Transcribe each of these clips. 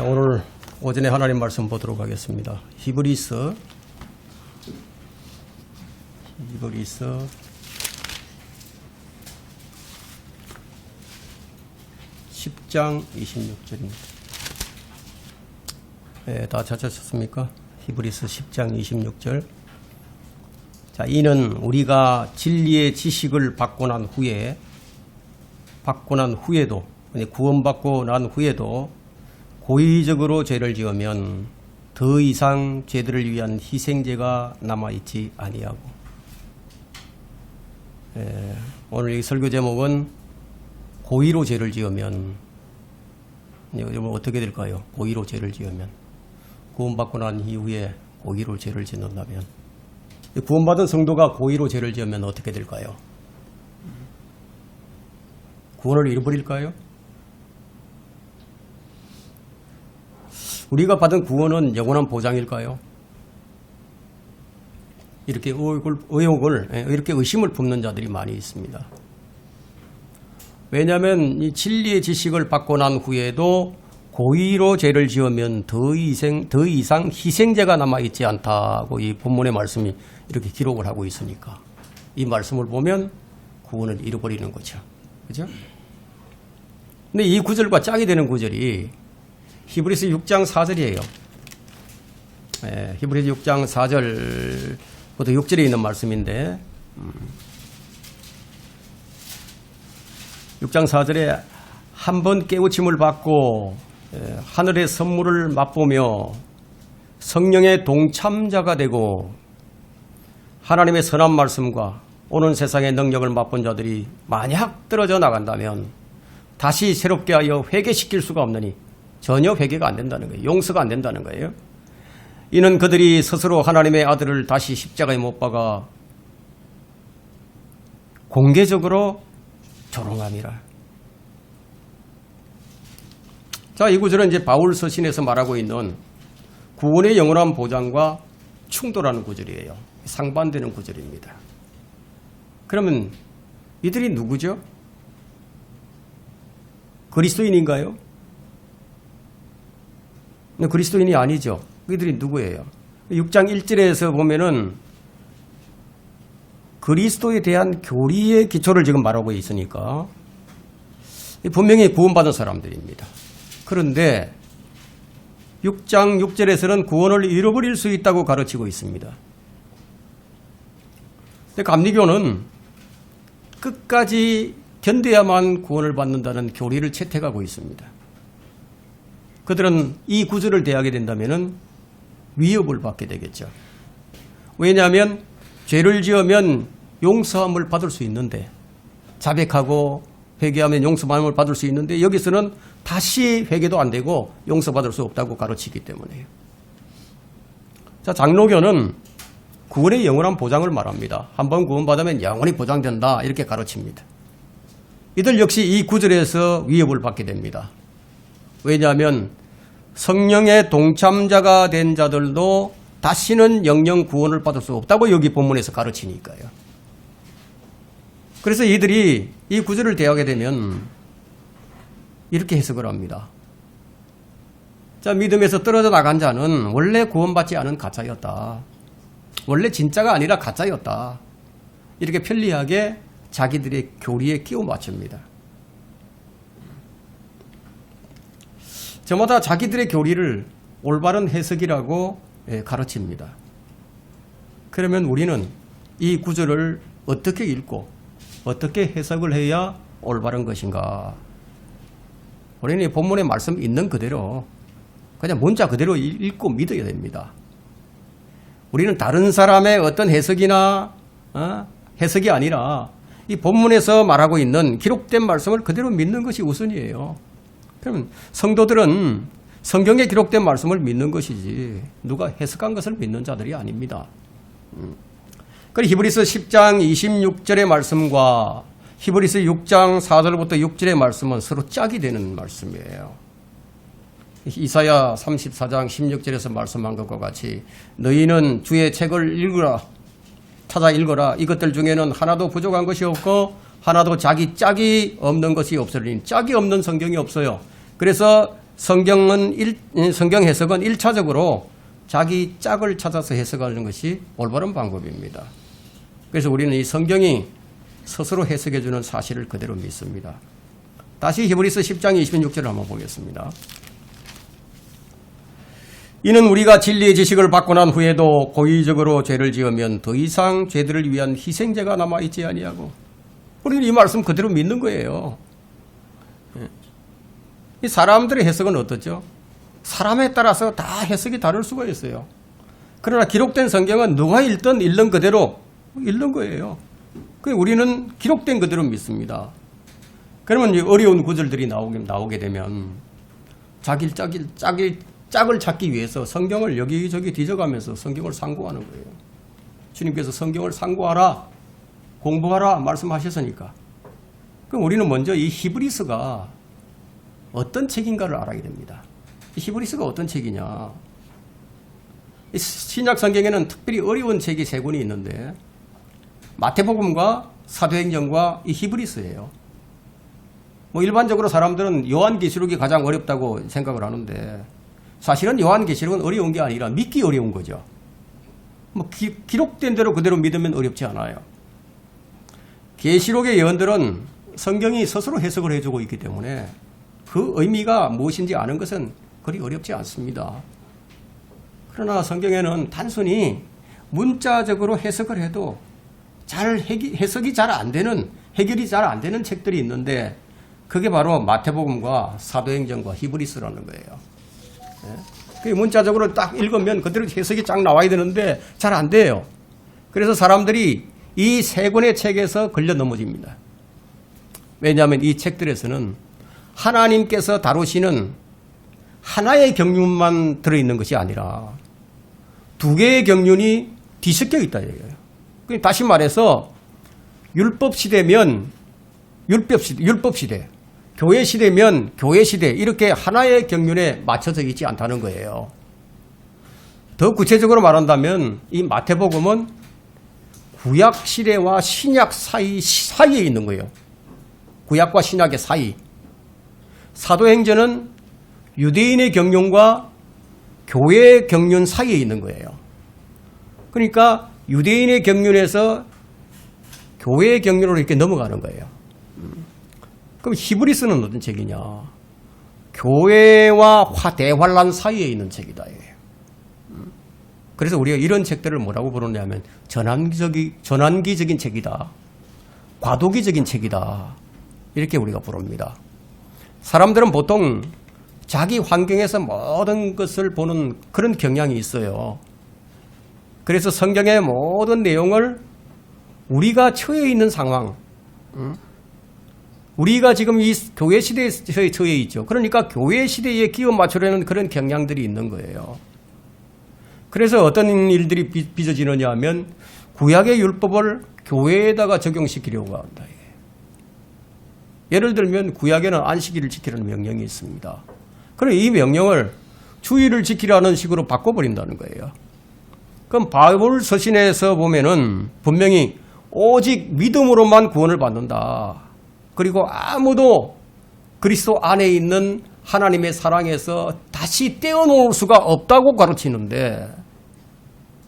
자, 오늘 오전에 하나님 말씀 보도록 하겠습니다. 히브리서 10장 26절입니다. 네, 다 찾으셨습니까? 히브리서 10장 26절. 자, 이는 우리가 진리의 지식을 받고 난 후에도 구원받고 난 후에도 고의적으로 죄를 지으면 더 이상 죄들을 위한 희생제가 남아있지 아니하고. 오늘 이 설교 제목은 고의로 죄를 지으면, 여러분 어떻게 될까요? 고의로 죄를 지으면, 구원받고 난 이후에 고의로 죄를 짓는다면, 구원받은 성도가 고의로 죄를 지으면 어떻게 될까요? 구원을 잃어버릴까요? 우리가 받은 구원은 영원한 보장일까요? 이렇게 이렇게 의심을 품는 자들이 많이 있습니다. 왜냐하면 이 진리의 지식을 받고 난 후에도 고의로 죄를 지으면 더 이상 희생제가 남아있지 않다고 이 본문의 말씀이 이렇게 기록을 하고 있으니까 이 말씀을 보면 구원을 잃어버리는 거죠. 그죠? 근데 이 구절과 짝이 되는 구절이 히브리서 6장 4절이에요. 히브리서 6장 4절부터 6절에 있는 말씀인데 6장 4절에 한번 깨우침을 받고 하늘의 선물을 맛보며 성령의 동참자가 되고 하나님의 선한 말씀과 오는 세상의 능력을 맛본 자들이 만약 떨어져 나간다면 다시 새롭게 하여 회개시킬 수가 없느니 전혀 회개가 안 된다는 거예요. 용서가 안 된다는 거예요. 이는 그들이 스스로 하나님의 아들을 다시 십자가에 못 박아 공개적으로 조롱함이라. 자, 이 구절은 이제 바울 서신에서 말하고 있는 구원의 영원한 보장과 충돌하는 구절이에요. 상반되는 구절입니다. 그러면 이들이 누구죠? 그리스도인인가요? 그리스도인이 아니죠. 이들이 누구예요? 6장 1절에서 보면은 그리스도에 대한 교리의 기초를 지금 말하고 있으니까 분명히 구원받은 사람들입니다. 그런데 6장 6절에서는 구원을 잃어버릴 수 있다고 가르치고 있습니다. 근데 감리교는 끝까지 견뎌야만 구원을 받는다는 교리를 채택하고 있습니다. 그들은 이 구절을 대하게 된다면 위협을 받게 되겠죠. 왜냐하면 죄를 지으면 용서함을 받을 수 있는데, 자백하고 회개하면 용서함을 받을 수 있는데 여기서는 다시 회개도 안 되고 용서받을 수 없다고 가르치기 때문에요. 자, 장로교는 구원의 영원한 보장을 말합니다. 한번 구원받으면 영원히 보장된다 이렇게 가르칩니다. 이들 역시 이 구절에서 위협을 받게 됩니다. 왜냐하면 성령의 동참자가 된 자들도 다시는 영영 구원을 받을 수 없다고 여기 본문에서 가르치니까요. 그래서 이들이 이 구절을 대하게 되면 이렇게 해석을 합니다. 자, 믿음에서 떨어져 나간 자는 원래 구원받지 않은 가짜였다. 원래 진짜가 아니라 가짜였다. 이렇게 편리하게 자기들의 교리에 끼워 맞춥니다. 저마다 자기들의 교리를 올바른 해석이라고 가르칩니다. 그러면 우리는 이 구절을 어떻게 읽고 어떻게 해석을 해야 올바른 것인가? 우리는 이 본문의 말씀 있는 그대로 그냥 문자 그대로 읽고 믿어야 됩니다. 우리는 다른 사람의 어떤 해석이나 해석이 아니라 이 본문에서 말하고 있는 기록된 말씀을 그대로 믿는 것이 우선이에요. 그러면 성도들은 성경에 기록된 말씀을 믿는 것이지 누가 해석한 것을 믿는 자들이 아닙니다. 그리고 히브리서 10장 26절의 말씀과 히브리서 6장 4절부터 6절의 말씀은 서로 짝이 되는 말씀이에요. 이사야 34장 16절에서 말씀한 것과 같이 너희는 주의 책을 찾아 읽어라. 이것들 중에는 하나도 부족한 것이 없고 하나도 자기 짝이 없는 것이 없으리니 짝이 없는 성경이 없어요. 그래서 성경 해석은 1차적으로 자기 짝을 찾아서 해석하는 것이 올바른 방법입니다. 그래서 우리는 이 성경이 스스로 해석해주는 사실을 그대로 믿습니다. 다시 히브리서 10장 26절을 한번 보겠습니다. 이는 우리가 진리의 지식을 받고 난 후에도 고의적으로 죄를 지으면 더 이상 죄들을 위한 희생제가 남아있지 아니하고, 우리는 이 말씀 그대로 믿는 거예요. 이 사람들의 해석은 어떻죠? 사람에 따라서 다 해석이 다를 수가 있어요. 그러나 기록된 성경은 누가 읽든 읽는 그대로 읽는 거예요. 우리는 기록된 그대로 믿습니다. 그러면 어려운 구절들이 나오게 되면 자기 짝을 찾기 위해서 성경을 여기저기 뒤져가면서 성경을 상고하는 거예요. 주님께서 성경을 상고하라, 공부하라 말씀하셨으니까. 그럼 우리는 먼저 이 히브리서가 어떤 책인가를 알아야 됩니다. 이 히브리서가 어떤 책이냐. 신약 성경에는 특별히 어려운 책이 3권이 있는데 마태복음과 사도행전과 이 히브리서예요. 일반적으로 사람들은 요한계시록이 가장 어렵다고 생각을 하는데 사실은 요한계시록은 어려운 게 아니라 믿기 어려운 거죠. 기록된 대로 그대로 믿으면 어렵지 않아요. 계시록의 예언들은 성경이 스스로 해석을 해주고 있기 때문에 그 의미가 무엇인지 아는 것은 그리 어렵지 않습니다. 그러나 성경에는 단순히 문자적으로 해석을 해도 해석이 잘 안 되는, 해결이 잘 안 되는 책들이 있는데 그게 바로 마태복음과 사도행전과 히브리서라는 거예요. 네? 문자적으로 딱 읽으면 그대로 해석이 쫙 나와야 되는데 잘 안 돼요. 그래서 사람들이 이 3권의 책에서 걸려 넘어집니다. 왜냐하면 이 책들에서는 하나님께서 다루시는 하나의 경륜만 들어있는 것이 아니라 2개의 경륜이 뒤섞여 있다 이거예요. 다시 말해서 율법 시대면 율법 시대, 교회 시대면 교회 시대, 이렇게 하나의 경륜에 맞춰져 있지 않다는 거예요. 더 구체적으로 말한다면 이 마태복음은 구약 시대와 신약 사이에 있는 거예요. 구약과 신약의 사이. 사도행전은 유대인의 경륜과 교회의 경륜 사이에 있는 거예요. 그러니까 유대인의 경륜에서 교회의 경륜으로 이렇게 넘어가는 거예요. 그럼 히브리서는 어떤 책이냐? 교회와 대환란 사이에 있는 책이다. 그래서 우리가 이런 책들을 뭐라고 부르냐면 전환기적인 책이다. 과도기적인 책이다. 이렇게 우리가 부릅니다. 사람들은 보통 자기 환경에서 모든 것을 보는 그런 경향이 있어요. 그래서 성경의 모든 내용을 우리가 처해 있는 상황, 우리가 지금 이 교회 시대에 처해 있죠. 그러니까 교회 시대에 끼워 맞추려는 그런 경향들이 있는 거예요. 그래서 어떤 일들이 빚어지느냐 하면 구약의 율법을 교회에다가 적용시키려고 한다. 예를 들면 구약에는 안식일을 지키라는 명령이 있습니다. 그럼 이 명령을 주일을 지키라는 식으로 바꿔버린다는 거예요. 그럼 바울 서신에서 보면은 분명히 오직 믿음으로만 구원을 받는다. 그리고 아무도 그리스도 안에 있는 하나님의 사랑에서 다시 떼어놓을 수가 없다고 가르치는데,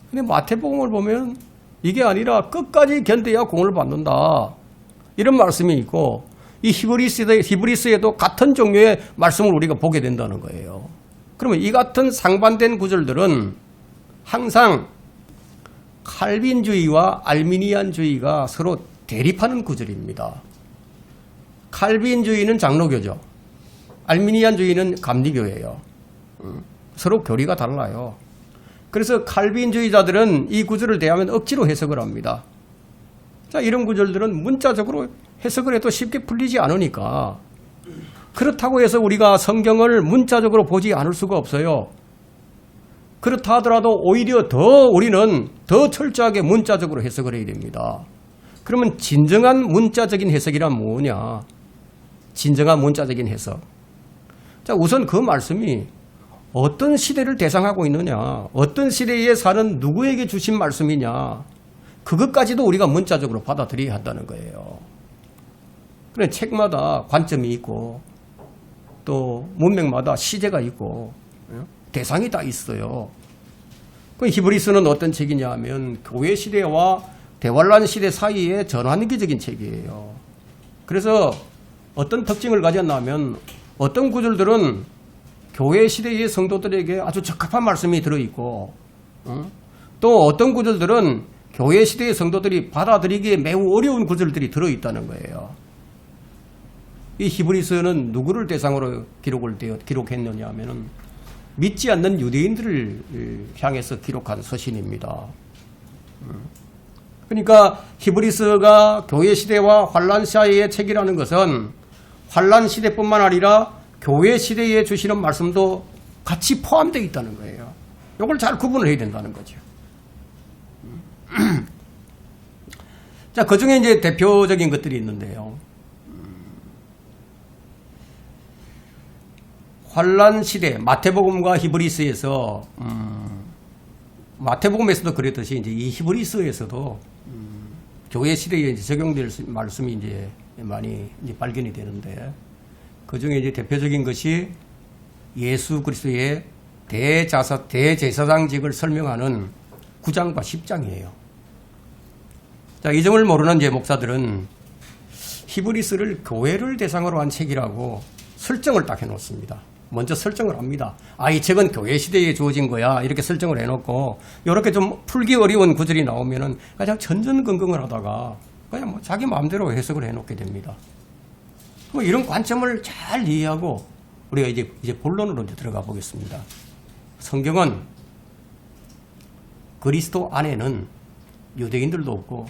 근데 마태복음을 보면 이게 아니라 끝까지 견뎌야 구원을 받는다. 이런 말씀이 있고, 이 히브리서에도 같은 종류의 말씀을 우리가 보게 된다는 거예요. 그러면 이 같은 상반된 구절들은 항상 칼빈주의와 알미니안주의가 서로 대립하는 구절입니다. 칼빈주의는 장로교죠. 알미니안주의는 감리교예요. 서로 교리가 달라요. 그래서 칼빈주의자들은 이 구절을 대하면 억지로 해석을 합니다. 자, 이런 구절들은 문자적으로 해석을 해도 쉽게 풀리지 않으니까, 그렇다고 해서 우리가 성경을 문자적으로 보지 않을 수가 없어요. 그렇다 하더라도 오히려 우리는 더 철저하게 문자적으로 해석을 해야 됩니다. 그러면 진정한 문자적인 해석이란 뭐냐? 진정한 문자적인 해석. 자, 우선 그 말씀이 어떤 시대를 대상하고 있느냐, 어떤 시대에 사는 누구에게 주신 말씀이냐, 그것까지도 우리가 문자적으로 받아들여야 한다는 거예요. 그래, 책마다 관점이 있고 또 문명마다 시대가 있고 대상이 다 있어요. 그 히브리서는 어떤 책이냐 하면 교회 시대와 대환란 시대 사이의 전환기적인 책이에요. 그래서 어떤 특징을 가졌냐면 어떤 구절들은 교회 시대의 성도들에게 아주 적합한 말씀이 들어있고 또 어떤 구절들은 교회 시대의 성도들이 받아들이기에 매우 어려운 구절들이 들어있다는 거예요. 이 히브리서는 누구를 대상으로 기록했느냐 하면은 믿지 않는 유대인들을 향해서 기록한 서신입니다. 그러니까 히브리서가 교회 시대와 환란 사이의 책이라는 것은 환란 시대뿐만 아니라 교회 시대에 주시는 말씀도 같이 포함되어 있다는 거예요. 이걸 잘 구분을 해야 된다는 거죠. 자, 그 중에 이제 대표적인 것들이 있는데요. 환란 시대, 마태복음과 히브리서에서, 마태복음에서도 그랬듯이 이제 이 히브리서에서도 교회 시대에 이제 적용될 말씀이 이제 많이 이제 발견이 되는데, 그 중에 이제 대표적인 것이 예수 그리스도의 대제사장직을 설명하는 9장과 10장이에요. 자, 이 점을 모르는 제 목사들은 히브리서를 교회를 대상으로 한 책이라고 설정을 딱 해놓습니다. 먼저 설정을 합니다. 이 책은 교회 시대에 주어진 거야. 이렇게 설정을 해놓고, 이렇게 좀 풀기 어려운 구절이 나오면은 그냥 전전긍긍을 하다가 그냥 뭐 자기 마음대로 해석을 해놓게 됩니다. 이런 관점을 잘 이해하고 우리가 이제 본론으로 이제 들어가 보겠습니다. 성경은 그리스도 안에는 유대인들도 없고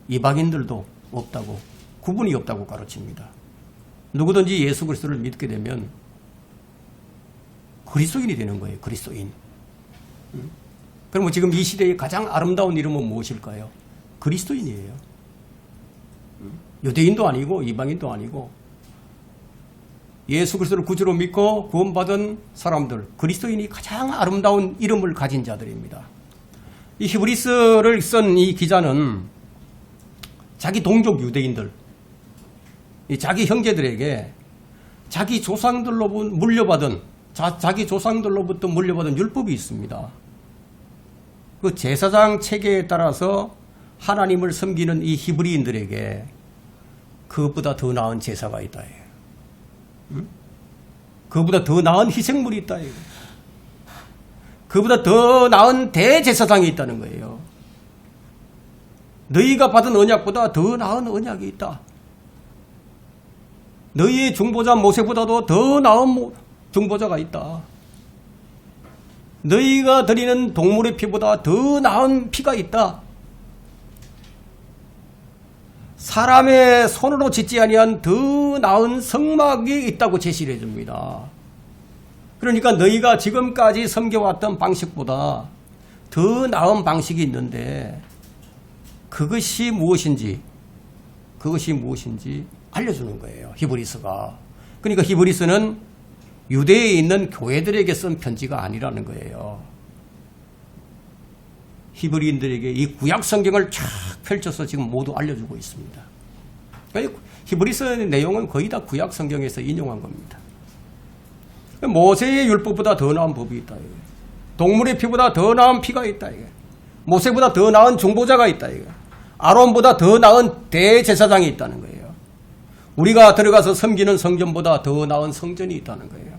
이방인들도 없다고, 구분이 없다고 가르칩니다. 누구든지 예수 그리스도를 믿게 되면 그리스도인이 되는 거예요. 그리스도인. 그러면 지금 이 시대의 가장 아름다운 이름은 무엇일까요? 그리스도인이에요. 유대인도 아니고 이방인도 아니고 예수 그리스도를 구주로 믿고 구원받은 사람들, 그리스도인이 가장 아름다운 이름을 가진 자들입니다. 이 히브리서를 쓴 이 기자는 자기 동족 유대인들, 자기 형제들에게 자기 조상들로부터 물려받은 율법이 있습니다. 그 제사장 체계에 따라서 하나님을 섬기는 이 히브리인들에게 그것보다 더 나은 제사가 있다. 그것보다 더 나은 희생물이 있다. 그것보다 더 나은 대제사장이 있다는 거예요. 너희가 받은 언약보다 더 나은 언약이 있다. 너희의 중보자 모세보다도 더 나은 중보자가 있다. 너희가 드리는 동물의 피보다 더 나은 피가 있다. 사람의 손으로 짓지 아니한 더 나은 성막이 있다고 제시를 해줍니다. 그러니까 너희가 지금까지 섬겨왔던 방식보다 더 나은 방식이 있는데 그것이 무엇인지 알려주는 거예요. 히브리서가. 그러니까 히브리서는 유대에 있는 교회들에게 쓴 편지가 아니라는 거예요. 히브리인들에게 이 구약 성경을 쫙 펼쳐서 지금 모두 알려주고 있습니다. 그러니까 히브리서의 내용은 거의 다 구약 성경에서 인용한 겁니다. 모세의 율법보다 더 나은 법이 있다. 동물의 피보다 더 나은 피가 있다. 모세보다 더 나은 중보자가 있다. 아론보다 더 나은 대제사장이 있다는 거예요. 우리가 들어가서 섬기는 성전보다 더 나은 성전이 있다는 거예요.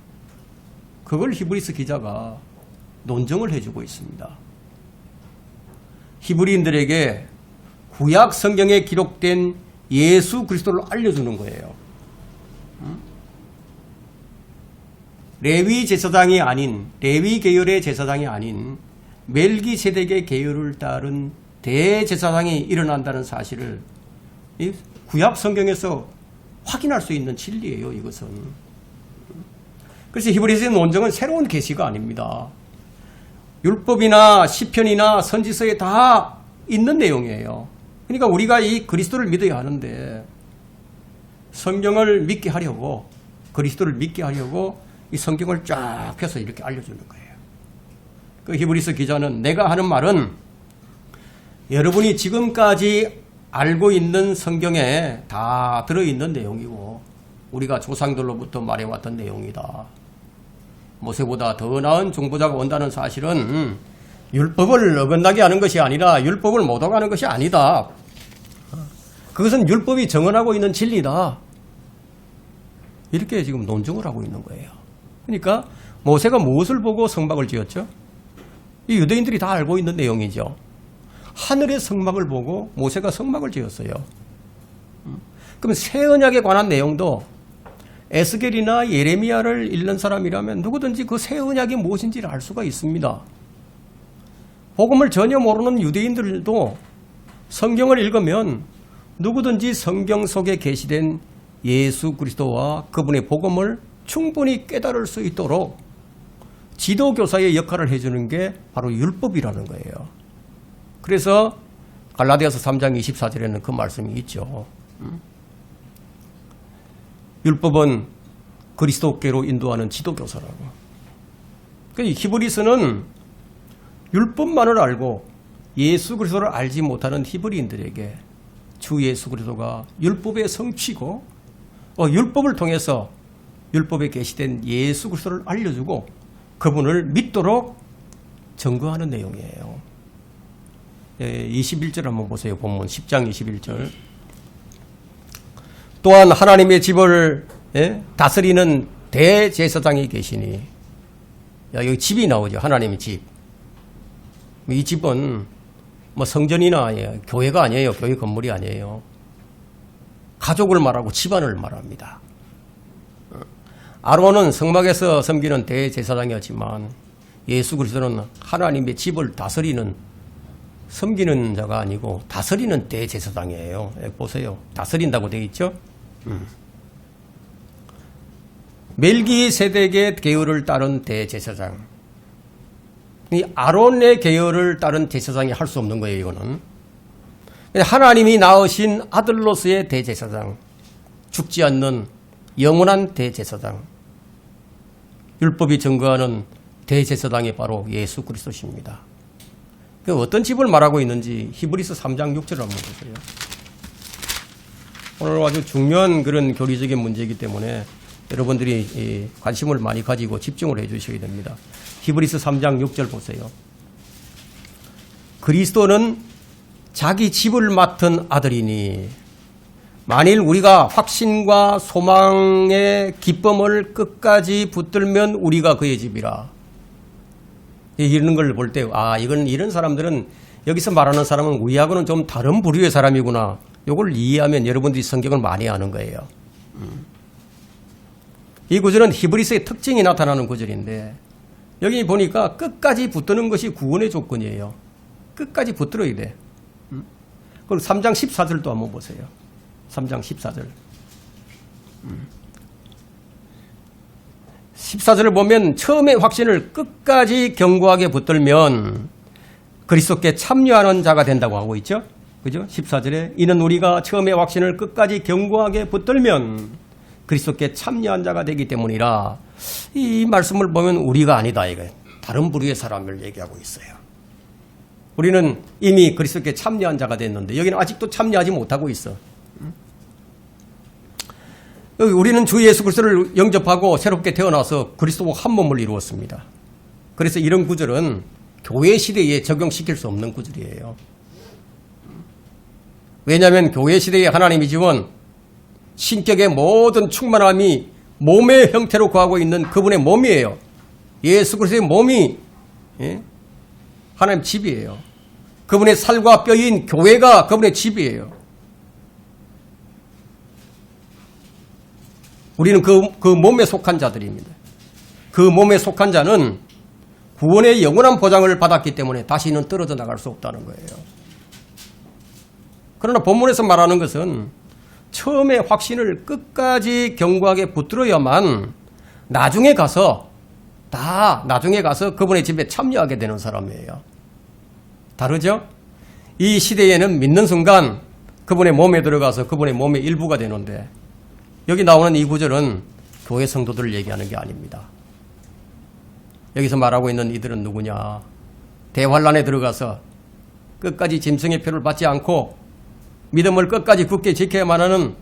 그걸 히브리서 기자가 논증을 해주고 있습니다. 히브리인들에게 구약 성경에 기록된 예수 그리스도를 알려주는 거예요. 레위 제사장이 아닌, 레위 계열의 제사장이 아닌 멜기세덱의 계열을 따른 대제사장이 일어난다는 사실을 이 구약 성경에서 확인할 수 있는 진리예요. 이것은. 그래서 히브리서의 논증은 새로운 계시가 아닙니다. 율법이나 시편이나 선지서에 다 있는 내용이에요. 그러니까 우리가 이 그리스도를 믿어야 하는데 성경을 믿게 하려고, 그리스도를 믿게 하려고 이 성경을 쫙 펴서 이렇게 알려주는 거예요. 그 히브리서 기자는 내가 하는 말은 여러분이 지금까지 알고 있는 성경에 다 들어있는 내용이고 우리가 조상들로부터 말해왔던 내용이다. 모세보다 더 나은 중보자가 온다는 사실은 율법을 어긋나게 하는 것이 아니라 율법을 못 어가는 것이 아니다. 그것은 율법이 정언하고 있는 진리다. 이렇게 지금 논증을 하고 있는 거예요. 그러니까 모세가 무엇을 보고 성막을 지었죠? 이 유대인들이 다 알고 있는 내용이죠. 하늘의 성막을 보고 모세가 성막을 지었어요. 그럼 새 언약에 관한 내용도 에스겔이나 예레미야를 읽는 사람이라면 누구든지 그 새 언약이 무엇인지를 알 수가 있습니다. 복음을 전혀 모르는 유대인들도 성경을 읽으면 누구든지 성경 속에 계시된 예수 그리스도와 그분의 복음을 충분히 깨달을 수 있도록 지도교사의 역할을 해주는 게 바로 율법이라는 거예요. 그래서 갈라디아서 3장 24절에는 그 말씀이 있죠. 율법은 그리스도께로 인도하는 지도교사라고. 그러니까 히브리서는 율법만을 알고 예수 그리스도를 알지 못하는 히브리인들에게 주 예수 그리스도가 율법의 성취고 율법을 통해서 율법에 계시된 예수 그리스도를 알려주고 그분을 믿도록 증거하는 내용이에요. 21절 한번 보세요. 본문 10장 21절. 또한 하나님의 집을 다스리는 대제사장이 계시니, 여기 집이 나오죠. 하나님의 집. 이 집은 뭐 성전이나 교회가 아니에요. 교회 건물이 아니에요. 가족을 말하고 집안을 말합니다. 아론은 성막에서 섬기는 대제사장이었지만 예수 그리스도는 하나님의 집을 다스리는 섬기는 자가 아니고 다스리는 대제사장이에요. 보세요. 다스린다고 되어 있죠. 멜기세덱의 계율을 따른 대제사장. 이 아론의 계율을 따른 제사장이 할 수 없는 거예요. 이거는 하나님이 낳으신 아들로서의 대제사장, 죽지 않는 영원한 대제사장, 율법이 증거하는 대제사장이 바로 예수 그리스도십니다. 어떤 집을 말하고 있는지 히브리서 3장 6절을 한번 보세요. 오늘 아주 중요한 그런 교리적인 문제이기 때문에 여러분들이 관심을 많이 가지고 집중을 해 주셔야 됩니다. 히브리서 3장 6절 보세요. 그리스도는 자기 집을 맡은 아들이니 만일 우리가 확신과 소망의 기쁨을 끝까지 붙들면 우리가 그의 집이라. 이런 걸 볼 때 이런 사람들은 여기서 말하는 사람은 우리하고는 좀 다른 부류의 사람이구나. 이걸 이해하면 여러분들이 성경을 많이 아는 거예요. 이 구절은 히브리서의 특징이 나타나는 구절인데 여기 보니까 끝까지 붙드는 것이 구원의 조건이에요. 끝까지 붙들어야 돼. 그리고 3장 14절도 한번 보세요. 3장 14절. 14절을 보면 처음에 확신을 끝까지 견고하게 붙들면 그리스도께 참여하는 자가 된다고 하고 있죠. 그죠? 14절에 이는 우리가 처음에 확신을 끝까지 견고하게 붙들면 그리스도께 참여한 자가 되기 때문이라. 이 말씀을 보면 우리가 아니다. 이거 다른 부류의 사람을 얘기하고 있어요. 우리는 이미 그리스도께 참여한 자가 됐는데 여기는 아직도 참여하지 못하고 있어. 우리는 주 예수 그리스도를 영접하고 새롭게 태어나서 그리스도와 한 몸을 이루었습니다. 그래서 이런 구절은 교회 시대에 적용시킬 수 없는 구절이에요. 왜냐하면 교회 시대의 하나님의 집은 신격의 모든 충만함이 몸의 형태로 구하고 있는 그분의 몸이에요. 예수 그리스도의 몸이 하나님 집이에요. 그분의 살과 뼈인 교회가 그분의 집이에요. 우리는 그 몸에 속한 자들입니다. 그 몸에 속한 자는 구원의 영원한 보장을 받았기 때문에 다시는 떨어져 나갈 수 없다는 거예요. 그러나 본문에서 말하는 것은 처음에 확신을 끝까지 견고하게 붙들어야만 나중에 가서 그분의 집에 참여하게 되는 사람이에요. 다르죠? 이 시대에는 믿는 순간 그분의 몸에 들어가서 그분의 몸의 일부가 되는데 여기 나오는 이 구절은 교회 성도들을 얘기하는 게 아닙니다. 여기서 말하고 있는 이들은 누구냐? 대환란에 들어가서 끝까지 짐승의 표를 받지 않고 믿음을 끝까지 굳게 지켜야만 하는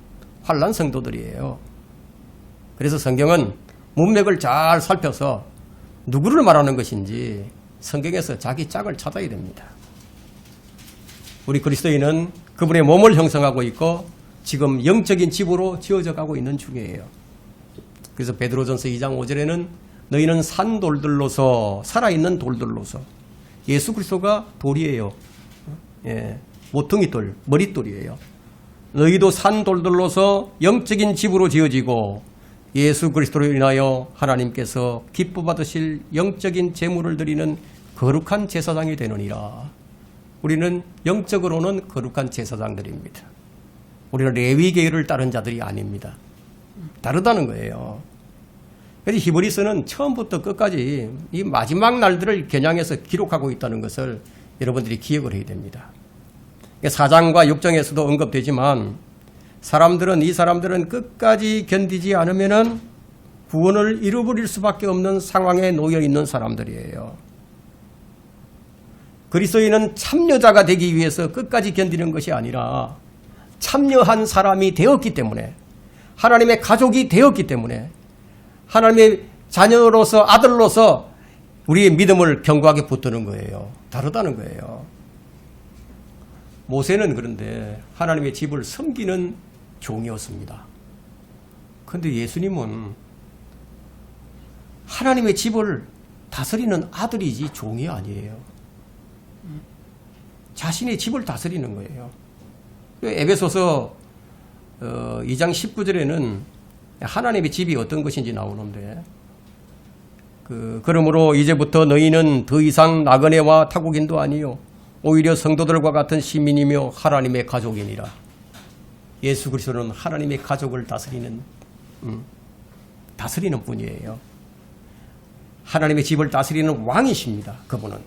환란 성도들이에요. 그래서 성경은 문맥을 잘 살펴서 누구를 말하는 것인지 성경에서 자기 짝을 찾아야 됩니다. 우리 그리스도인은 그분의 몸을 형성하고 있고 지금 영적인 집으로 지어져 가고 있는 중이에요. 그래서 베드로전서 2장 5절에는 너희는 산돌들로서 살아있는 돌들로서 예수 그리스도가 돌이에요. 예, 모퉁이 돌, 머릿돌이에요. 너희도 산돌들로서 영적인 집으로 지어지고 예수 그리스도로 인하여 하나님께서 기뻐 받으실 영적인 제물을 드리는 거룩한 제사장이 되느니라. 우리는 영적으로는 거룩한 제사장들입니다. 우리는 레위 계율을 따른 자들이 아닙니다. 다르다는 거예요. 그래서 히브리서는 처음부터 끝까지 이 마지막 날들을 겨냥해서 기록하고 있다는 것을 여러분들이 기억을 해야 됩니다. 4장과 6장에서도 언급되지만 이 사람들은 끝까지 견디지 않으면은 구원을 잃어버릴 수밖에 없는 상황에 놓여 있는 사람들이에요. 그리스도인은 참여자가 되기 위해서 끝까지 견디는 것이 아니라 참여한 사람이 되었기 때문에 하나님의 가족이 되었기 때문에 하나님의 자녀로서 아들로서 우리의 믿음을 견고하게 붙드는 거예요. 다르다는 거예요. 모세는 그런데 하나님의 집을 섬기는 종이었습니다. 그런데 예수님은 하나님의 집을 다스리는 아들이지 종이 아니에요. 자신의 집을 다스리는 거예요. 에베소서 2장 19절에는 하나님의 집이 어떤 것인지 나오는데 그러므로 이제부터 너희는 더 이상 나그네와 타국인도 아니요 오히려 성도들과 같은 시민이며 하나님의 가족이니라. 예수 그리스도는 하나님의 가족을 다스리는 분이에요. 하나님의 집을 다스리는 왕이십니다. 그분은.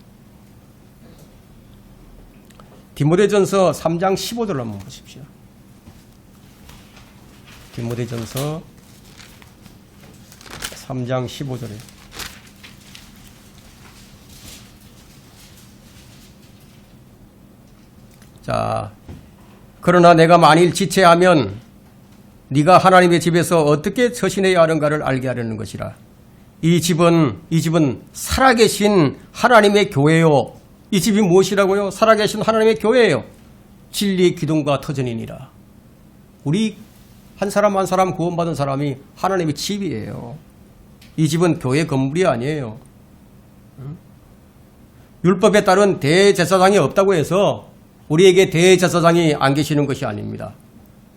디모데전서 3장 15절을 한번 보십시오. 디모데전서 3장 15절에 자, 그러나 내가 만일 지체하면 네가 하나님의 집에서 어떻게 처신해야 하는가를 알게 하려는 것이라. 이 집은 살아계신 하나님의 교회요. 이 집이 무엇이라고요? 살아계신 하나님의 교회예요. 진리의 기둥과 터전이니라. 우리 한 사람 한 사람 구원받은 사람이 하나님의 집이에요. 이 집은 교회 건물이 아니에요. 율법에 따른 대제사장이 없다고 해서 우리에게 대제사장이 안 계시는 것이 아닙니다.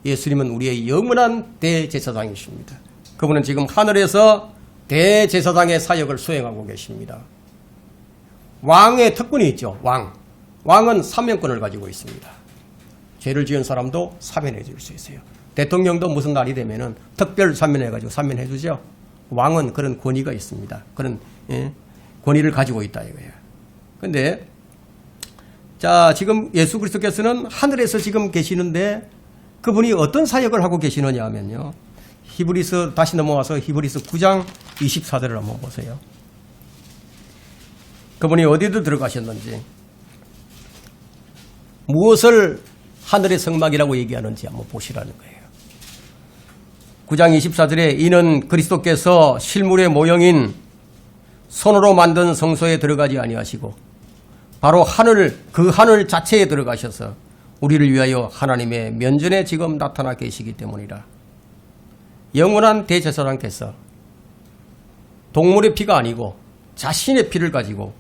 예수님은 우리의 영원한 대제사장이십니다. 그분은 지금 하늘에서 대제사장의 사역을 수행하고 계십니다. 왕의 특권이 있죠. 왕은 사면권을 가지고 있습니다. 죄를 지은 사람도 사면해 줄 수 있어요. 대통령도 무슨 날이 되면은 특별 사면해가지고 사면해 주죠. 왕은 그런 권위가 있습니다. 그런 권위를 가지고 있다 이거예요. 그런데 자, 지금 예수 그리스도께서는 하늘에서 지금 계시는데 그분이 어떤 사역을 하고 계시느냐 하면요. 히브리서 다시 넘어와서 히브리서 9장 24절을 한번 보세요. 그분이 어디도 들어가셨는지 무엇을 하늘의 성막이라고 얘기하는지 한번 보시라는 거예요. 9장 24절에 이는 그리스도께서 실물의 모형인 손으로 만든 성소에 들어가지 아니하시고 바로 그 하늘 자체에 들어가셔서 우리를 위하여 하나님의 면전에 지금 나타나 계시기 때문이라. 영원한 대제사장께서 동물의 피가 아니고 자신의 피를 가지고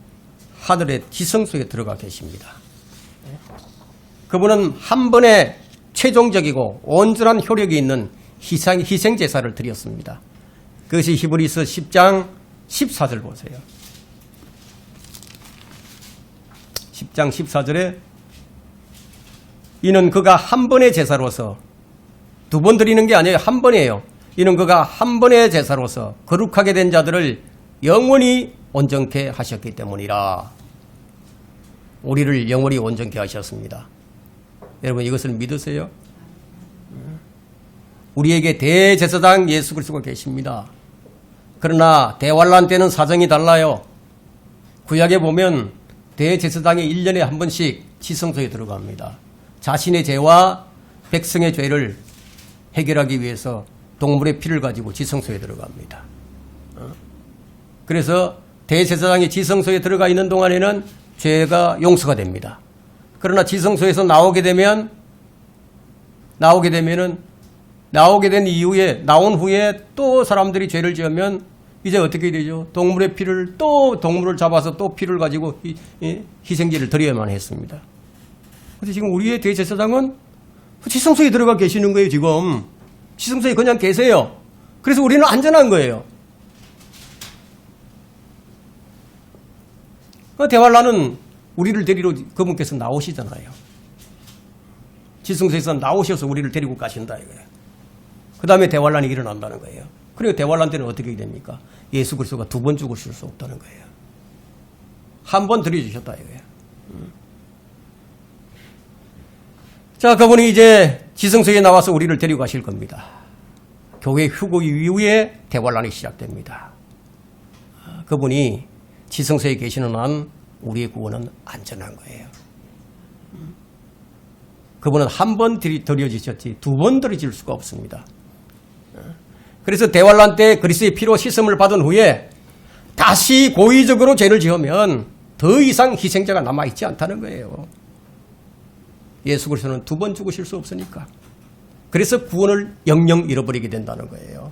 하늘의 지성소에 들어가 계십니다. 그분은 한 번에 최종적이고 온전한 효력이 있는 희생제사를 드렸습니다. 그것이 히브리서 10장 14절 보세요. 10장 14절에 이는 그가 한 번의 제사로서 두 번 드리는 게 아니에요. 한 번이에요. 이는 그가 한 번의 제사로서 거룩하게 된 자들을 영원히 온전케 하셨기 때문이라. 우리를 영원히 온전케 하셨습니다. 여러분 이것을 믿으세요? 우리에게 대제사장 예수 그리스도가 계십니다. 그러나 대환란 때는 사정이 달라요. 구약에 보면 대제사장이 1년에 한 번씩 지성소에 들어갑니다. 자신의 죄와 백성의 죄를 해결하기 위해서 동물의 피를 가지고 지성소에 들어갑니다. 그래서 대제사장이 지성소에 들어가 있는 동안에는 죄가 용서가 됩니다. 그러나 지성소에서 나오게 되면 나온 후에 또 사람들이 죄를 지으면 이제 어떻게 되죠? 동물의 피를 또 동물을 잡아서 또 피를 가지고 희생제를 드려야만 했습니다. 그런데 지금 우리의 대제사장은 지성소에 들어가 계시는 거예요. 지금 지성소에 그냥 계세요. 그래서 우리는 안전한 거예요. 대활란은 우리를 데리러 그분께서 나오시잖아요. 지성소에서 나오셔서 우리를 데리고 가신다 이거예요. 그 다음에 대활란이 일어난다는 거예요. 그리고 대활란 때는 어떻게 됩니까? 예수 그리스도가 두 번 죽으실 수 없다는 거예요. 한 번 드려주셨다 이거예요. 자, 그분이 이제 지성소에 나와서 우리를 데리고 가실 겁니다. 교회 휴거 이후에 대활란이 시작됩니다. 그분이 지성소에 계시는 한 우리의 구원은 안전한 거예요. 그분은 한 번 드려지셨지 두 번 드려질 수가 없습니다. 그래서 대환란 때 그리스도의 피로 씻음을 받은 후에 다시 고의적으로 죄를 지으면 더 이상 희생자가 남아있지 않다는 거예요. 예수 그리스도는 두 번 죽으실 수 없으니까. 그래서 구원을 영영 잃어버리게 된다는 거예요.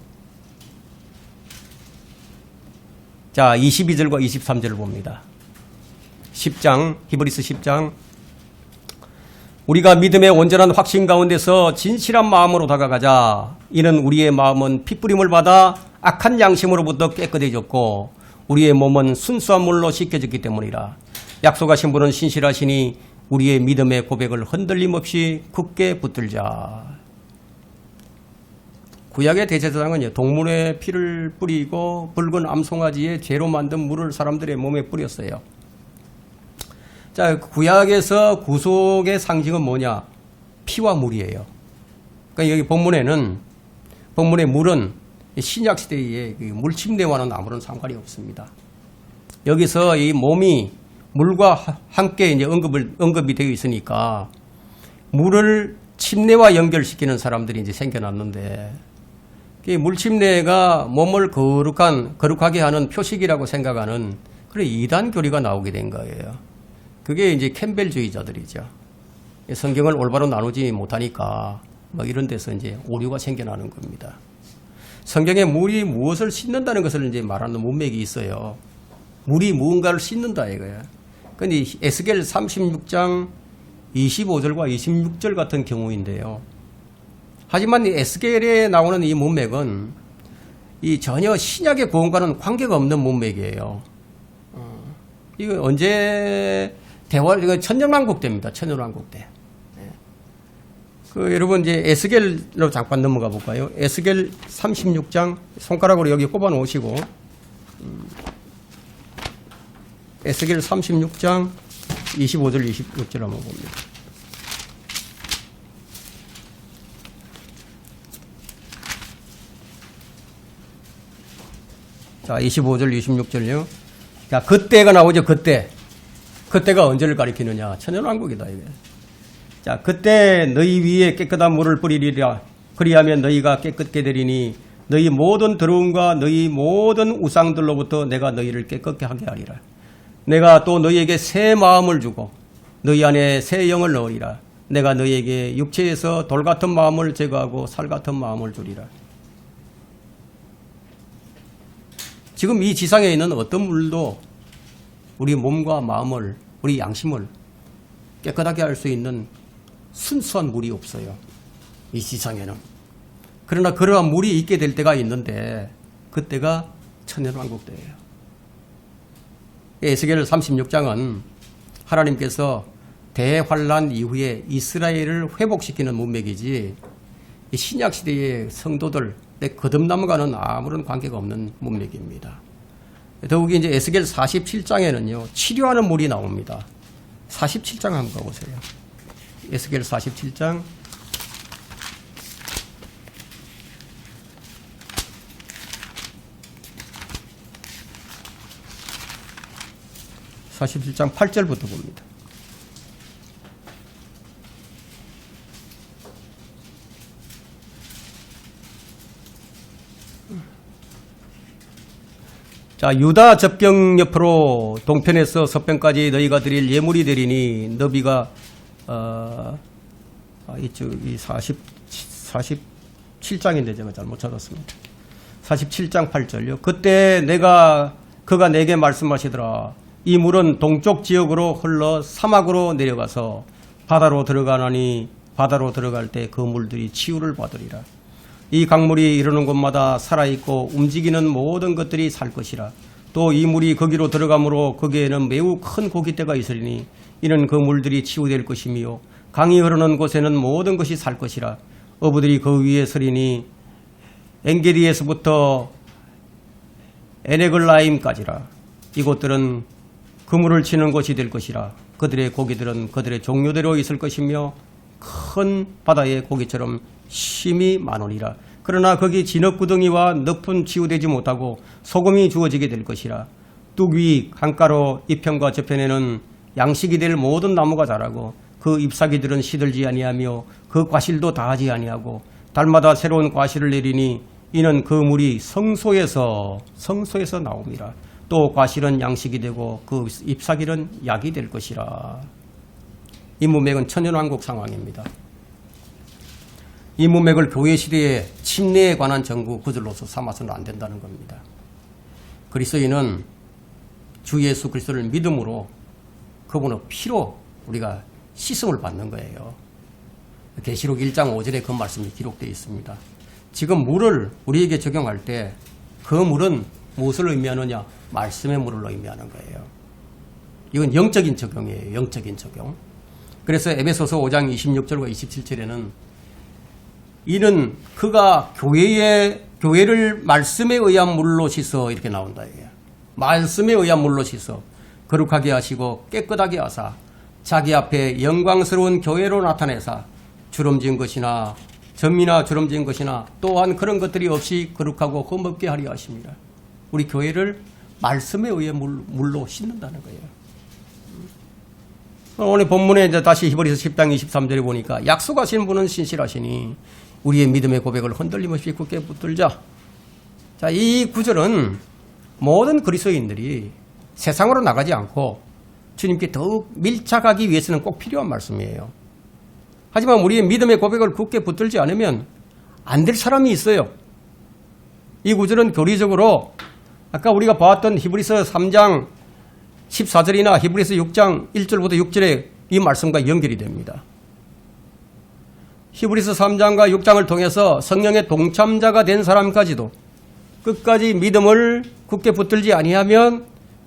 자, 22절과 23절을 봅니다. 10장, 히브리서 10장. 우리가 믿음의 온전한 확신 가운데서 진실한 마음으로 다가가자. 이는 우리의 마음은 핏부림을 받아 악한 양심으로부터 깨끗해졌고 우리의 몸은 순수한 물로 씻겨졌기 때문이라. 약속하신 분은 신실하시니 우리의 믿음의 고백을 흔들림 없이 굳게 붙들자. 구약의 대제사장은 동물의 피를 뿌리고 붉은 암송아지의 죄로 만든 물을 사람들의 몸에 뿌렸어요. 자, 구약에서 구속의 상징은 뭐냐? 피와 물이에요. 그러니까 여기 본문의 물은 신약시대의 물침대와는 아무런 상관이 없습니다. 여기서 이 몸이 물과 함께 이제 언급이 되어 있으니까 물을 침례와 연결시키는 사람들이 이제 생겨났는데 물침례가 몸을 거룩하게 하는 표식이라고 생각하는 그런 이단 교리가 나오게 된 거예요. 그게 이제 캠벨주의자들이죠. 성경을 올바로 나누지 못하니까 뭐 이런 데서 이제 오류가 생겨나는 겁니다. 성경에 물이 무엇을 씻는다는 것을 이제 말하는 문맥이 있어요. 물이 무언가를 씻는다 이거예요. 근데 에스겔 36장 25절과 26절 같은 경우인데요. 하지만 이 에스겔에 나오는 이 문맥은 이 전혀 신약의 구원과는 관계가 없는 문맥이에요. 이거 언제 이거 천년왕국 때입니다. 천년왕국 때. 여러분 이제 에스겔로 잠깐 넘어가 볼까요? 에스겔 36장 손가락으로 여기 꼽아 놓으시고 에스겔 36장 25절 26절 한번 봅니다. 자, 25절 26절요. 자, 그때가 나오죠. 그때가 언제를 가리키느냐? 천년왕국이다 이게. 자, 그때 너희 위에 깨끗한 물을 뿌리리라. 그리하면 너희가 깨끗게 되리니 너희 모든 더러움과 너희 모든 우상들로부터 내가 너희를 깨끗게 하게 하리라. 내가 또 너희에게 새 마음을 주고 너희 안에 새 영을 넣으리라. 내가 너희에게 육체에서 돌 같은 마음을 제거하고 살 같은 마음을 주리라. 지금 이 지상에 있는 어떤 물도 우리 몸과 마음을, 우리 양심을 깨끗하게 할 수 있는 순수한 물이 없어요. 이 지상에는. 그러나 그러한 물이 있게 될 때가 있는데 그때가 천년왕국 때예요. 에스겔 36장은 하나님께서 대환란 이후에 이스라엘을 회복시키는 문맥이지 이 신약시대의 성도들 거듭남과는 아무런 관계가 없는 문맥입니다. 더욱이 이제 에스겔 47장에는요, 치료하는 물이 나옵니다. 47장 한번 가보세요. 에스겔 47장. 47장 8절부터 봅니다. 자, 유다 접경 옆으로 동편에서 서편까지 너희가 드릴 예물이 되리니 너비가 이쪽 47장인데 제가 잘못 찾았습니다. 47장 8절요. 그때 그가 내게 말씀하시더라. 이 물은 동쪽 지역으로 흘러 사막으로 내려가서 바다로 들어가나니 바다로 들어갈 때 그 물들이 치유를 받으리라. 이 강물이 이르는 곳마다 살아있고 움직이는 모든 것들이 살 것이라. 또 이 물이 거기로 들어가므로 거기에는 매우 큰 고깃대가 있으리니 이는 그 물들이 치유될 것이며 강이 흐르는 곳에는 모든 것이 살 것이라. 어부들이 그 위에 서리니 엔게리에서부터 에네글라임까지라. 이곳들은 그물을 치는 곳이 될 것이라. 그들의 고기들은 그들의 종류대로 있을 것이며 큰 바다의 고기처럼 심이 많으리라. 그러나 거기 진흙구덩이와 늪은 치유되지 못하고 소금이 주어지게 될 것이라. 뚝 위 강가로 이편과 저편에는 양식이 될 모든 나무가 자라고 그 잎사귀들은 시들지 아니하며 그 과실도 다하지 아니하고 달마다 새로운 과실을 내리니 이는 그 물이 성소에서 나옵니다. 또 과실은 양식이 되고 그 잎사귀는 약이 될 것이라. 이 문맥은 천연왕국 상황입니다. 이 문맥을 교회 시대의 침례에 관한 정부 구절로서 삼아서는 안 된다는 겁니다. 그리스도인은 주 예수 그리스도를 믿음으로 그분의 피로 우리가 씻음을 받는 거예요. 계시록 1장 5절에 그 말씀이 기록되어 있습니다. 지금 물을 우리에게 적용할 때 그 물은 무엇을 의미하느냐? 말씀의 물을 의미하는 거예요. 이건 영적인 적용이에요. 영적인 적용. 그래서 에베소서 5장 26절과 27절에는 이는 그가 교회를 말씀에 의한 물로 씻어 이렇게 나온다. 말씀에 의한 물로 씻어 거룩하게 하시고 깨끗하게 하사 자기 앞에 영광스러운 교회로 나타내사 주름진 것이나 점이나 주름진 것이나 또한 그런 것들이 없이 거룩하고 흠없게 하려 하십니다. 우리 교회를 말씀에 의해 물로 씻는다는 거예요. 오늘 본문에 이제 다시 히브리서 10장 23절에 보니까 약속하신 분은 신실하시니 우리의 믿음의 고백을 흔들림 없이 굳게 붙들자. 자, 이 구절은 모든 그리스도인들이 세상으로 나가지 않고 주님께 더욱 밀착하기 위해서는 꼭 필요한 말씀이에요. 하지만 우리의 믿음의 고백을 굳게 붙들지 않으면 안 될 사람이 있어요. 이 구절은 교리적으로 아까 우리가 봤던 히브리서 3장 14절이나 히브리서 6장 1절부터 6절의 이 말씀과 연결이 됩니다. 히브리서 3장과 6장을 통해서 성령의 동참자가 된 사람까지도 끝까지 믿음을 굳게 붙들지 아니하면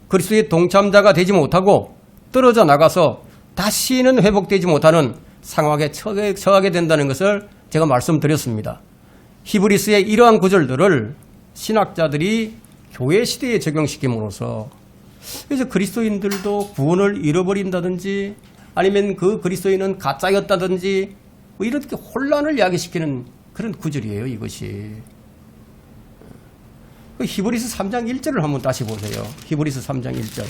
그리스도의 동참자가 되지 못하고 떨어져 나가서 다시는 회복되지 못하는 상황에 처하게 된다는 것을 제가 말씀드렸습니다. 히브리서의 이러한 구절들을 신학자들이 교회 시대에 적용시킴으로써 그래서 그리스도인들도 구원을 잃어버린다든지 아니면 그 그리스도인은 가짜였다든지 뭐 이렇게 혼란을 야기시키는 그런 구절이에요. 이것이. 히브리서 3장 1절을 한번 다시 보세요. 히브리서 3장 1절.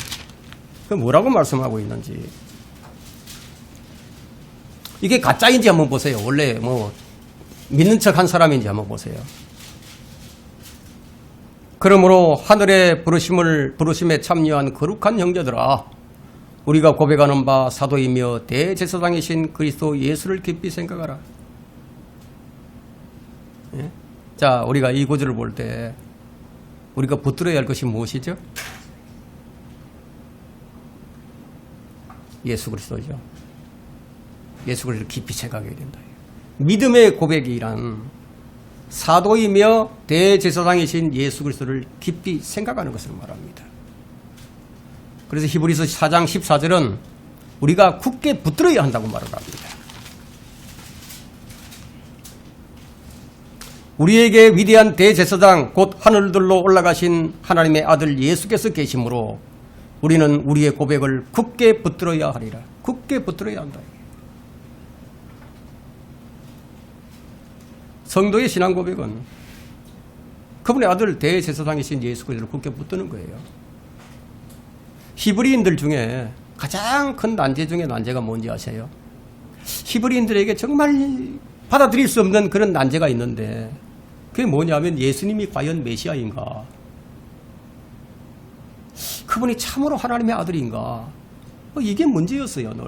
그 뭐라고 말씀하고 있는지. 이게 가짜인지 한번 보세요. 원래 뭐 믿는 척 한 사람인지 한번 보세요. 그러므로 하늘의 부르심에 참여한 거룩한 형제들아, 우리가 고백하는 바 사도이며 대제사장이신 그리스도 예수를 깊이 생각하라. 예? 자, 우리가 이 구절을 볼 때 우리가 붙들어야 할 것이 무엇이죠? 예수 그리스도죠. 예수 그리스도를 깊이 생각해야 된다. 믿음의 고백이란 사도이며 대제사장이신 예수 그리스도를 깊이 생각하는 것을 말합니다. 그래서 히브리서 4장 14절은 우리가 굳게 붙들어야 한다고 말을 합니다. 우리에게 위대한 대제사장 곧 하늘들로 올라가신 하나님의 아들 예수께서 계시므로 우리는 우리의 고백을 굳게 붙들어야 하리라. 굳게 붙들어야 한다. 성도의 신앙 고백은 그분의 아들 대제사장이신 예수 그리스도를 굳게 붙드는 거예요. 히브리인들 중에 가장 큰 난제 중에 난제가 뭔지 아세요? 히브리인들에게 정말 받아들일 수 없는 그런 난제가 있는데 그게 뭐냐면 예수님이 과연 메시아인가? 그분이 참으로 하나님의 아들인가? 이게 문제였어요, 늘.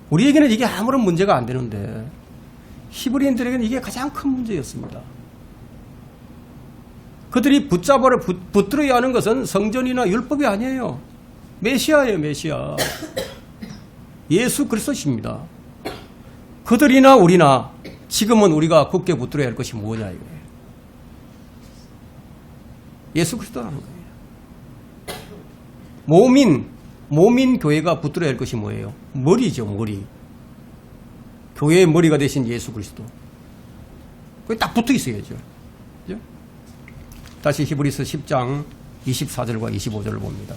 우리에게는 이게 아무런 문제가 안 되는데 히브리인들에게는 이게 가장 큰 문제였습니다. 그들이 붙들어야 하는 것은 성전이나 율법이 아니에요. 메시아예요, 메시아. 예수 그리스도십니다. 그들이나 우리나 지금은 우리가 굳게 붙들어야 할 것이 뭐냐 이거예요. 예수 그리스도라는 거예요. 모민 교회가 붙들어야 할 것이 뭐예요? 머리죠, 머리. 교회의 머리가 되신 예수 그리스도. 거기 딱 붙어 있어야죠. 그죠? 다시 히브리서 10장 24절과 25절을 봅니다.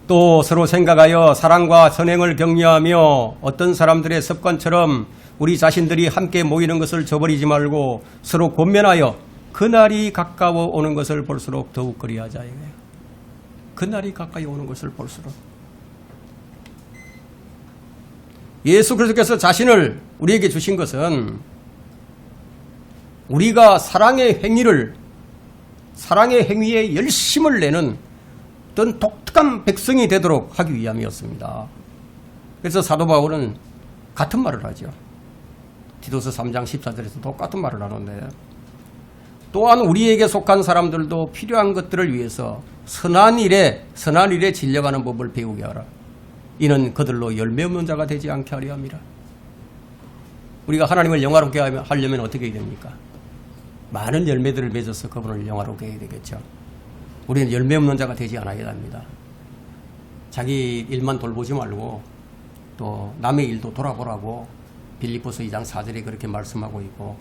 또 서로 생각하여 사랑과 선행을 격려하며 어떤 사람들의 습관처럼 우리 자신들이 함께 모이는 것을 저버리지 말고 서로 권면하여 그날이 가까워 오는 것을 볼수록 더욱 그리하자 이거예요. 그날이 가까이 오는 것을 볼수록. 예수 그리스도께서 자신을 우리에게 주신 것은 우리가 사랑의 행위에 열심을 내는 어떤 독특한 백성이 되도록 하기 위함이었습니다. 그래서 사도 바울은 같은 말을 하죠. 디도서 3장 14절에서 똑같은 말을 하는데 또한 우리에게 속한 사람들도 필요한 것들을 위해서 선한 일에 진려가는 법을 배우게 하라. 이는 그들로 열매 없는 자가 되지 않게 하려 함이라. 우리가 하나님을 영화롭게 하려면 어떻게 해야 됩니까? 많은 열매들을 맺어서 그분을 영화롭게 해야 되겠죠. 우리는 열매 없는 자가 되지 않아야 합니다. 자기 일만 돌보지 말고 또 남의 일도 돌아보라고 빌립보서 2장 4절에 그렇게 말씀하고 있고,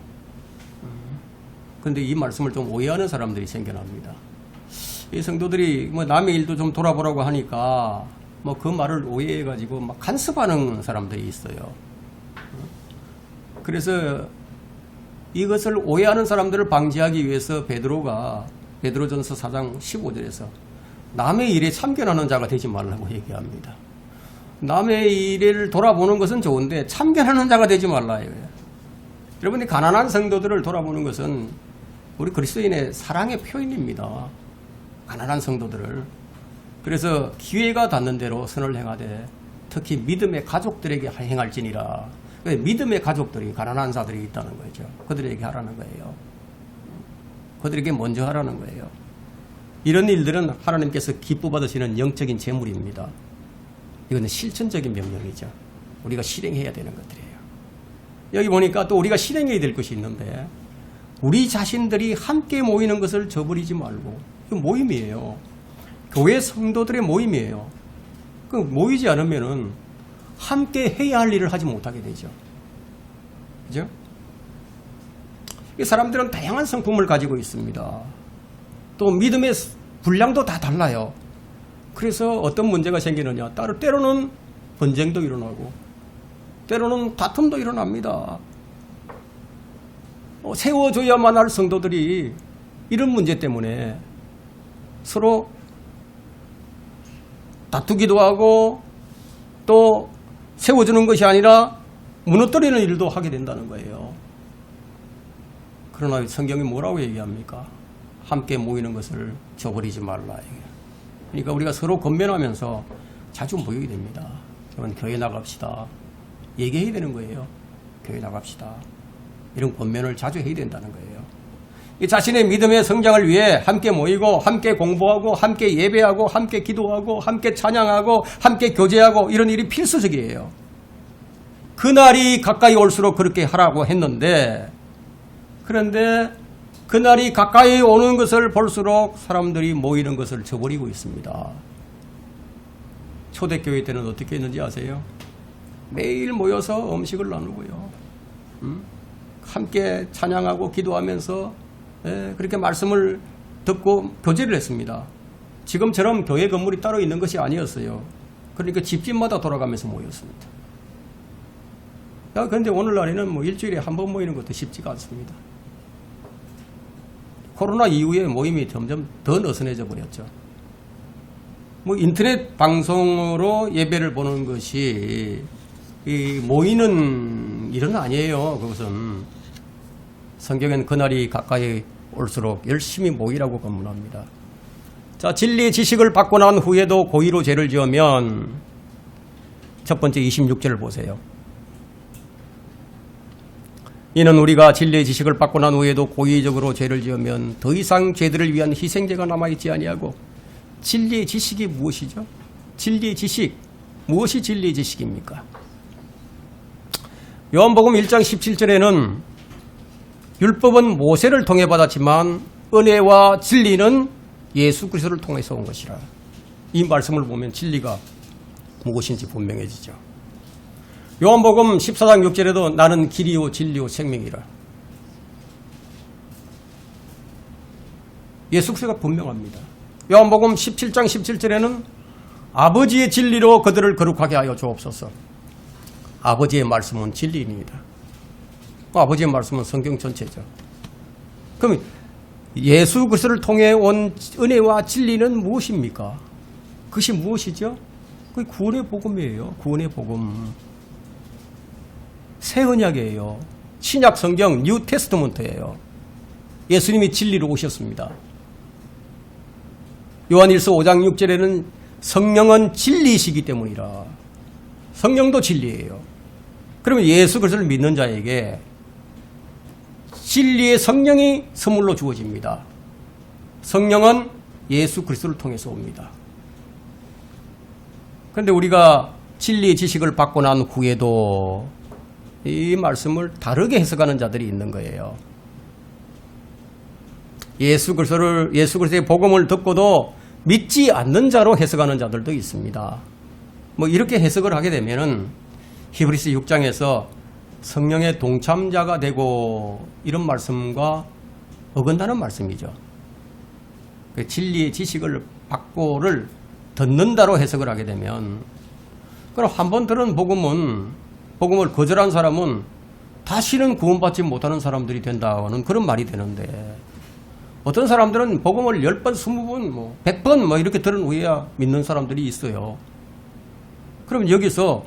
그런데 이 말씀을 좀 오해하는 사람들이 생겨납니다. 이 성도들이 뭐 남의 일도 좀 돌아보라고 하니까 뭐 그 말을 오해해가지고 막 간섭하는 사람들이 있어요. 그래서 이것을 오해하는 사람들을 방지하기 위해서 베드로전서 4장 15절에서 남의 일에 참견하는 자가 되지 말라고 얘기합니다. 남의 일을 돌아보는 것은 좋은데 참견하는 자가 되지 말라요. 여러분이 가난한 성도들을 돌아보는 것은 우리 그리스도인의 사랑의 표현입니다. 가난한 성도들을. 그래서 기회가 닿는 대로 선을 행하되 특히 믿음의 가족들에게 행할지니라. 믿음의 가족들이 가난한 자들이 있다는 거죠. 그들에게 하라는 거예요. 그들에게 먼저 하라는 거예요. 이런 일들은 하나님께서 기뻐 받으시는 영적인 재물입니다. 이거는 실천적인 명령이죠. 우리가 실행해야 되는 것들이에요. 여기 보니까 또 우리가 실행해야 될 것이 있는데 우리 자신들이 함께 모이는 것을 저버리지 말고, 이거 모임이에요. 교회 성도들의 모임이에요. 그 모이지 않으면은 함께 해야 할 일을 하지 못하게 되죠. 그죠? 이 사람들은 다양한 성품을 가지고 있습니다. 또 믿음의 분량도 다 달라요. 그래서 어떤 문제가 생기느냐, 때로는 분쟁도 일어나고 때로는 다툼도 일어납니다. 세워줘야만 할 성도들이 이런 문제 때문에 서로 다투기도 하고 또 세워주는 것이 아니라 무너뜨리는 일도 하게 된다는 거예요. 그러나 성경이 뭐라고 얘기합니까? 함께 모이는 것을 저버리지 말라. 그러니까 우리가 서로 권면하면서 자주 모이게 됩니다. 그러면 교회 나갑시다. 얘기해야 되는 거예요. 교회 나갑시다. 이런 권면을 자주 해야 된다는 거예요. 이 자신의 믿음의 성장을 위해 함께 모이고 함께 공부하고 함께 예배하고 함께 기도하고 함께 찬양하고 함께 교제하고 이런 일이 필수적이에요. 그날이 가까이 올수록 그렇게 하라고 했는데, 그런데 그날이 가까이 오는 것을 볼수록 사람들이 모이는 것을 저버리고 있습니다. 초대교회 때는 어떻게 했는지 아세요? 매일 모여서 음식을 나누고요. 함께 찬양하고 기도하면서 그렇게 말씀을 듣고 교제를 했습니다. 지금처럼 교회 건물이 따로 있는 것이 아니었어요. 그러니까 집집마다 돌아가면서 모였습니다. 그런데 오늘날에는 뭐 일주일에 한 번 모이는 것도 쉽지가 않습니다. 코로나 이후에 모임이 점점 더 느슨해져 버렸죠. 뭐 인터넷 방송으로 예배를 보는 것이 이 모이는 일은 아니에요. 그것은 성경엔 그날이 가까이 올수록 열심히 모이라고 권문합니다. 자, 진리의 지식을 받고 난 후에도 고의로 죄를 지으면 첫 번째 26절을 보세요. 이는 우리가 진리의 지식을 받고 난 후에도 고의적으로 죄를 지으면 더 이상 죄들을 위한 희생제가 남아있지 아니하고. 진리의 지식이 무엇이죠? 진리의 지식. 무엇이 진리의 지식입니까? 요한복음 1장 17절에는 율법은 모세를 통해 받았지만 은혜와 진리는 예수 그리스도를 통해서 온 것이라. 이 말씀을 보면 진리가 무엇인지 분명해지죠. 요한복음 14장 6절에도 나는 길이요 진리요 생명이라. 예수 그리스도가 분명합니다. 요한복음 17장 17절에는 아버지의 진리로 그들을 거룩하게 하여 주옵소서. 아버지의 말씀은 진리입니다. 아버지의 말씀은 성경 전체죠. 그럼 예수 그리스도를 통해 온 은혜와 진리는 무엇입니까? 그것이 무엇이죠? 그게 구원의 복음이에요. 구원의 복음. 새 언약이에요. 신약 성경 뉴 테스트먼트예요. 예수님이 진리로 오셨습니다. 요한일서 5장 6절에는 성령은 진리이시기 때문이라. 성령도 진리예요. 그러면 예수 그리스도를 믿는 자에게 진리의 성령이 선물로 주어집니다. 성령은 예수 그리스도를 통해서 옵니다. 그런데 우리가 진리의 지식을 받고 난 후에도 이 말씀을 다르게 해석하는 자들이 있는 거예요. 예수 그리스도의 복음을 듣고도 믿지 않는 자로 해석하는 자들도 있습니다. 뭐 이렇게 해석을 하게 되면은 히브리서 6장에서 성령의 동참자가 되고 이런 말씀과 어긋나는 말씀이죠. 진리의 지식을 받고를 듣는다로 해석을 하게 되면, 그럼 한 번 들은 복음을 거절한 사람은 다시는 구원받지 못하는 사람들이 된다는 그런 말이 되는데, 어떤 사람들은 복음을 10번, 20번, 100번 이렇게 들은 후에야 믿는 사람들이 있어요. 그럼 여기서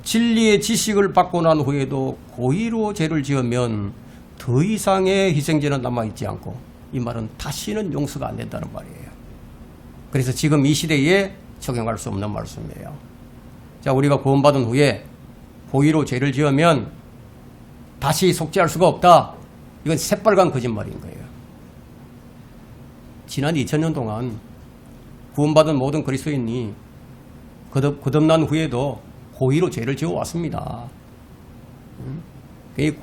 진리의 지식을 받고 난 후에도 고의로 죄를 지으면 더 이상의 희생제는 남아있지 않고, 이 말은 다시는 용서가 안 된다는 말이에요. 그래서 지금 이 시대에 적용할 수 없는 말씀이에요. 자, 우리가 구원받은 후에 고의로 죄를 지으면 다시 속죄할 수가 없다. 이건 새빨간 거짓말인 거예요. 지난 2000년 동안 구원받은 모든 그리스도인이 거듭난 후에도 고의로 죄를 지어왔습니다.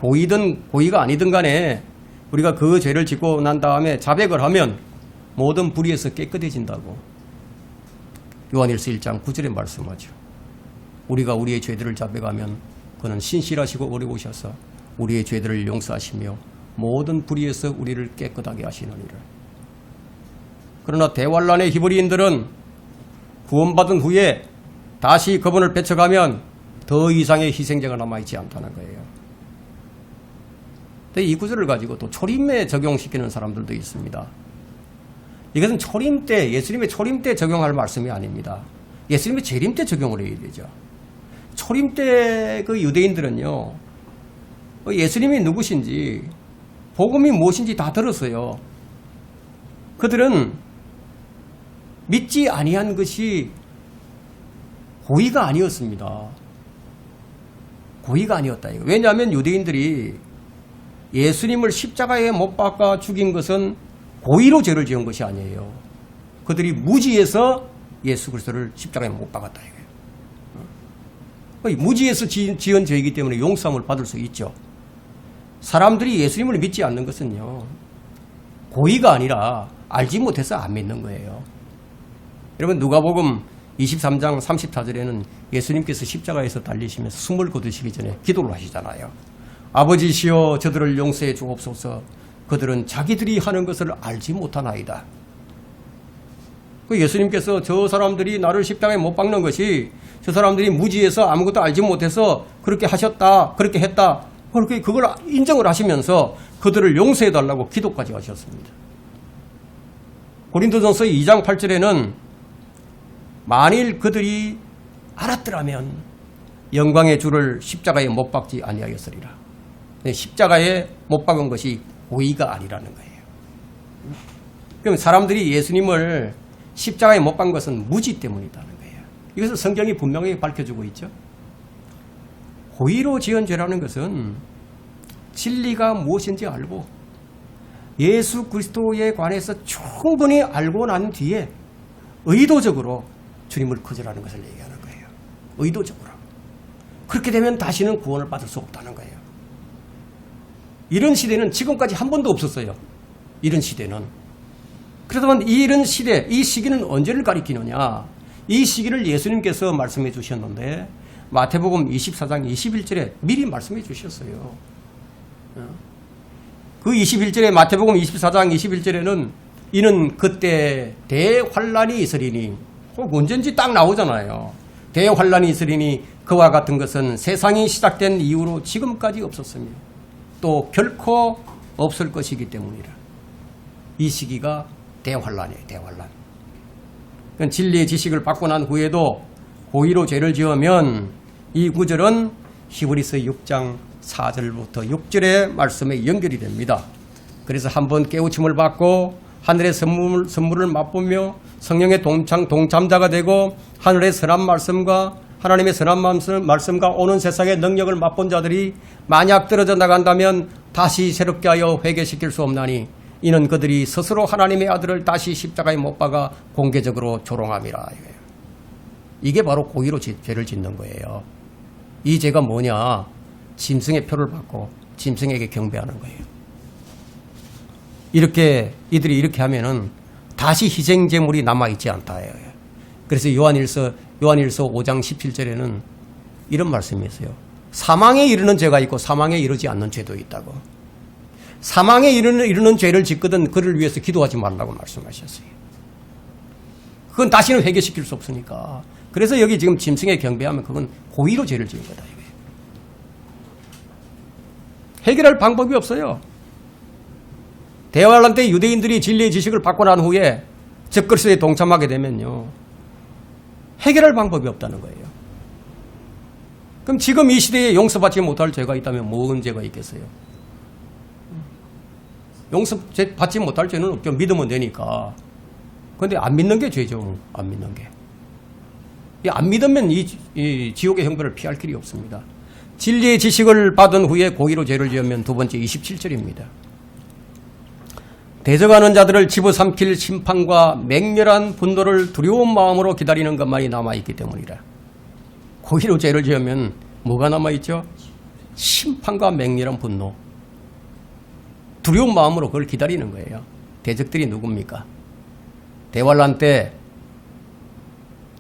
고의든 고의가 아니든 간에 우리가 그 죄를 짓고 난 다음에 자백을 하면 모든 불의에서 깨끗해진다고 요한일서 1장 9절에 말씀하죠. 우리가 우리의 죄들을 자백하면 그는 신실하시고 어려우셔서 우리의 죄들을 용서하시며 모든 불의에서 우리를 깨끗하게 하시느니라. 그러나 대환란의 히브리인들은 구원받은 후에 다시 그분을 배척하면 더 이상의 희생제가 남아있지 않다는 거예요. 이 구절을 가지고 또 초림에 적용시키는 사람들도 있습니다. 이것은 초림 때, 예수님의 초림 때 적용할 말씀이 아닙니다. 예수님의 재림 때 적용을 해야 되죠. 초림 때 그 유대인들은요, 예수님이 누구신지, 복음이 무엇인지 다 들었어요. 그들은 믿지 아니한 것이 고의가 아니었습니다. 고의가 아니었다. 왜냐하면 유대인들이 예수님을 십자가에 못 박아 죽인 것은 고의로 죄를 지은 것이 아니에요. 그들이 무지해서 예수 그리스도를 십자가에 못 박았다. 무지해서 지은 죄이기 때문에 용서함을 받을 수 있죠. 사람들이 예수님을 믿지 않는 것은요, 고의가 아니라 알지 못해서 안 믿는 거예요. 여러분, 누가복음 23장 34절에는 예수님께서 십자가에서 달리시면서 숨을 거두시기 전에 기도를 하시잖아요. 아버지시여 저들을 용서해 주옵소서. 그들은 자기들이 하는 것을 알지 못하나이다. 예수님께서 저 사람들이 나를 십자가에 못 박는 것이 저 사람들이 무지해서 아무것도 알지 못해서 그렇게 하셨다, 그렇게 했다, 그렇게 그걸 인정을 하시면서 그들을 용서해 달라고 기도까지 하셨습니다. 고린도전서 2장 8절에는 만일 그들이 알았더라면 영광의 주를 십자가에 못 박지 아니하였으리라. 십자가에 못 박은 것이 고의가 아니라는 거예요. 그럼 사람들이 예수님을 십자가에 못 박은 것은 무지 때문이라는 거예요. 이것을 성경이 분명히 밝혀주고 있죠. 고의로 지은 죄라는 것은 진리가 무엇인지 알고 예수 그리스도에 관해서 충분히 알고 난 뒤에 의도적으로 주님을 거절하는 것을 얘기하는 거예요. 의도적으로. 그렇게 되면 다시는 구원을 받을 수 없다는 거예요. 이런 시대는 지금까지 한 번도 없었어요. 이런 시대는. 그렇다면 이런 시대, 이 시기는 언제를 가리키느냐? 이 시기를 예수님께서 말씀해 주셨는데 마태복음 24장 21절에 미리 말씀해 주셨어요. 그 21절에 마태복음 24장 21절에는 이는 그때 대환란이 있으리니 혹 언젠지 딱 나오잖아요. 대환란이 있으리니 그와 같은 것은 세상이 시작된 이후로 지금까지 없었으며 또 결코 없을 것이기 때문이라. 이 시기가 대환란이에요. 대환란. 그러니까 진리의 지식을 받고 난 후에도 고의로 죄를 지으면 이 구절은 히브리서 6장 4절부터 6절의 말씀에 연결이 됩니다. 그래서 한번 깨우침을 받고 하늘의 선물을 맛보며 성령의 동참자가 되고 하늘의 선한 말씀과 하나님의 선한 말씀과 오는 세상의 능력을 맛본 자들이 만약 떨어져 나간다면 다시 새롭게 하여 회개시킬 수 없나니 이는 그들이 스스로 하나님의 아들을 다시 십자가에 못 박아 공개적으로 조롱함이라. 이게 바로 고의로 죄를 짓는 거예요. 이 죄가 뭐냐? 짐승의 표를 받고 짐승에게 경배하는 거예요. 이들이 이렇게 하면은 다시 희생 제물이 남아있지 않다. 그래서 요한일서 5장 17절에는 이런 말씀이 있어요. 사망에 이르는 죄가 있고 사망에 이르지 않는 죄도 있다고. 사망에 이르는 죄를 짓거든 그를 위해서 기도하지 말라고 말씀하셨어요. 그건 다시는 회개시킬 수 없으니까. 그래서 여기 지금 짐승에 경배하면 그건 고의로 죄를 지은 거다. 해결할 방법이 없어요. 대환란 때 유대인들이 진리의 지식을 받고 난 후에 적그리스도에 동참하게 되면요. 해결할 방법이 없다는 거예요. 그럼 지금 이 시대에 용서받지 못할 죄가 있다면 무슨 죄가 있겠어요? 용서받지 못할 죄는 없죠. 믿으면 되니까. 그런데 안 믿는 게 죄죠. 안 믿는 게. 안 믿으면 이 지옥의 형벌을 피할 길이 없습니다. 진리의 지식을 받은 후에 고의로 죄를 지으면 두 번째 27절입니다. 대적하는 자들을 집어삼킬 심판과 맹렬한 분노를 두려운 마음으로 기다리는 것만이 남아있기 때문이라. 고의로 죄를 지으면 뭐가 남아있죠? 심판과 맹렬한 분노. 두려운 마음으로 그걸 기다리는 거예요. 대적들이 누굽니까? 대환란 때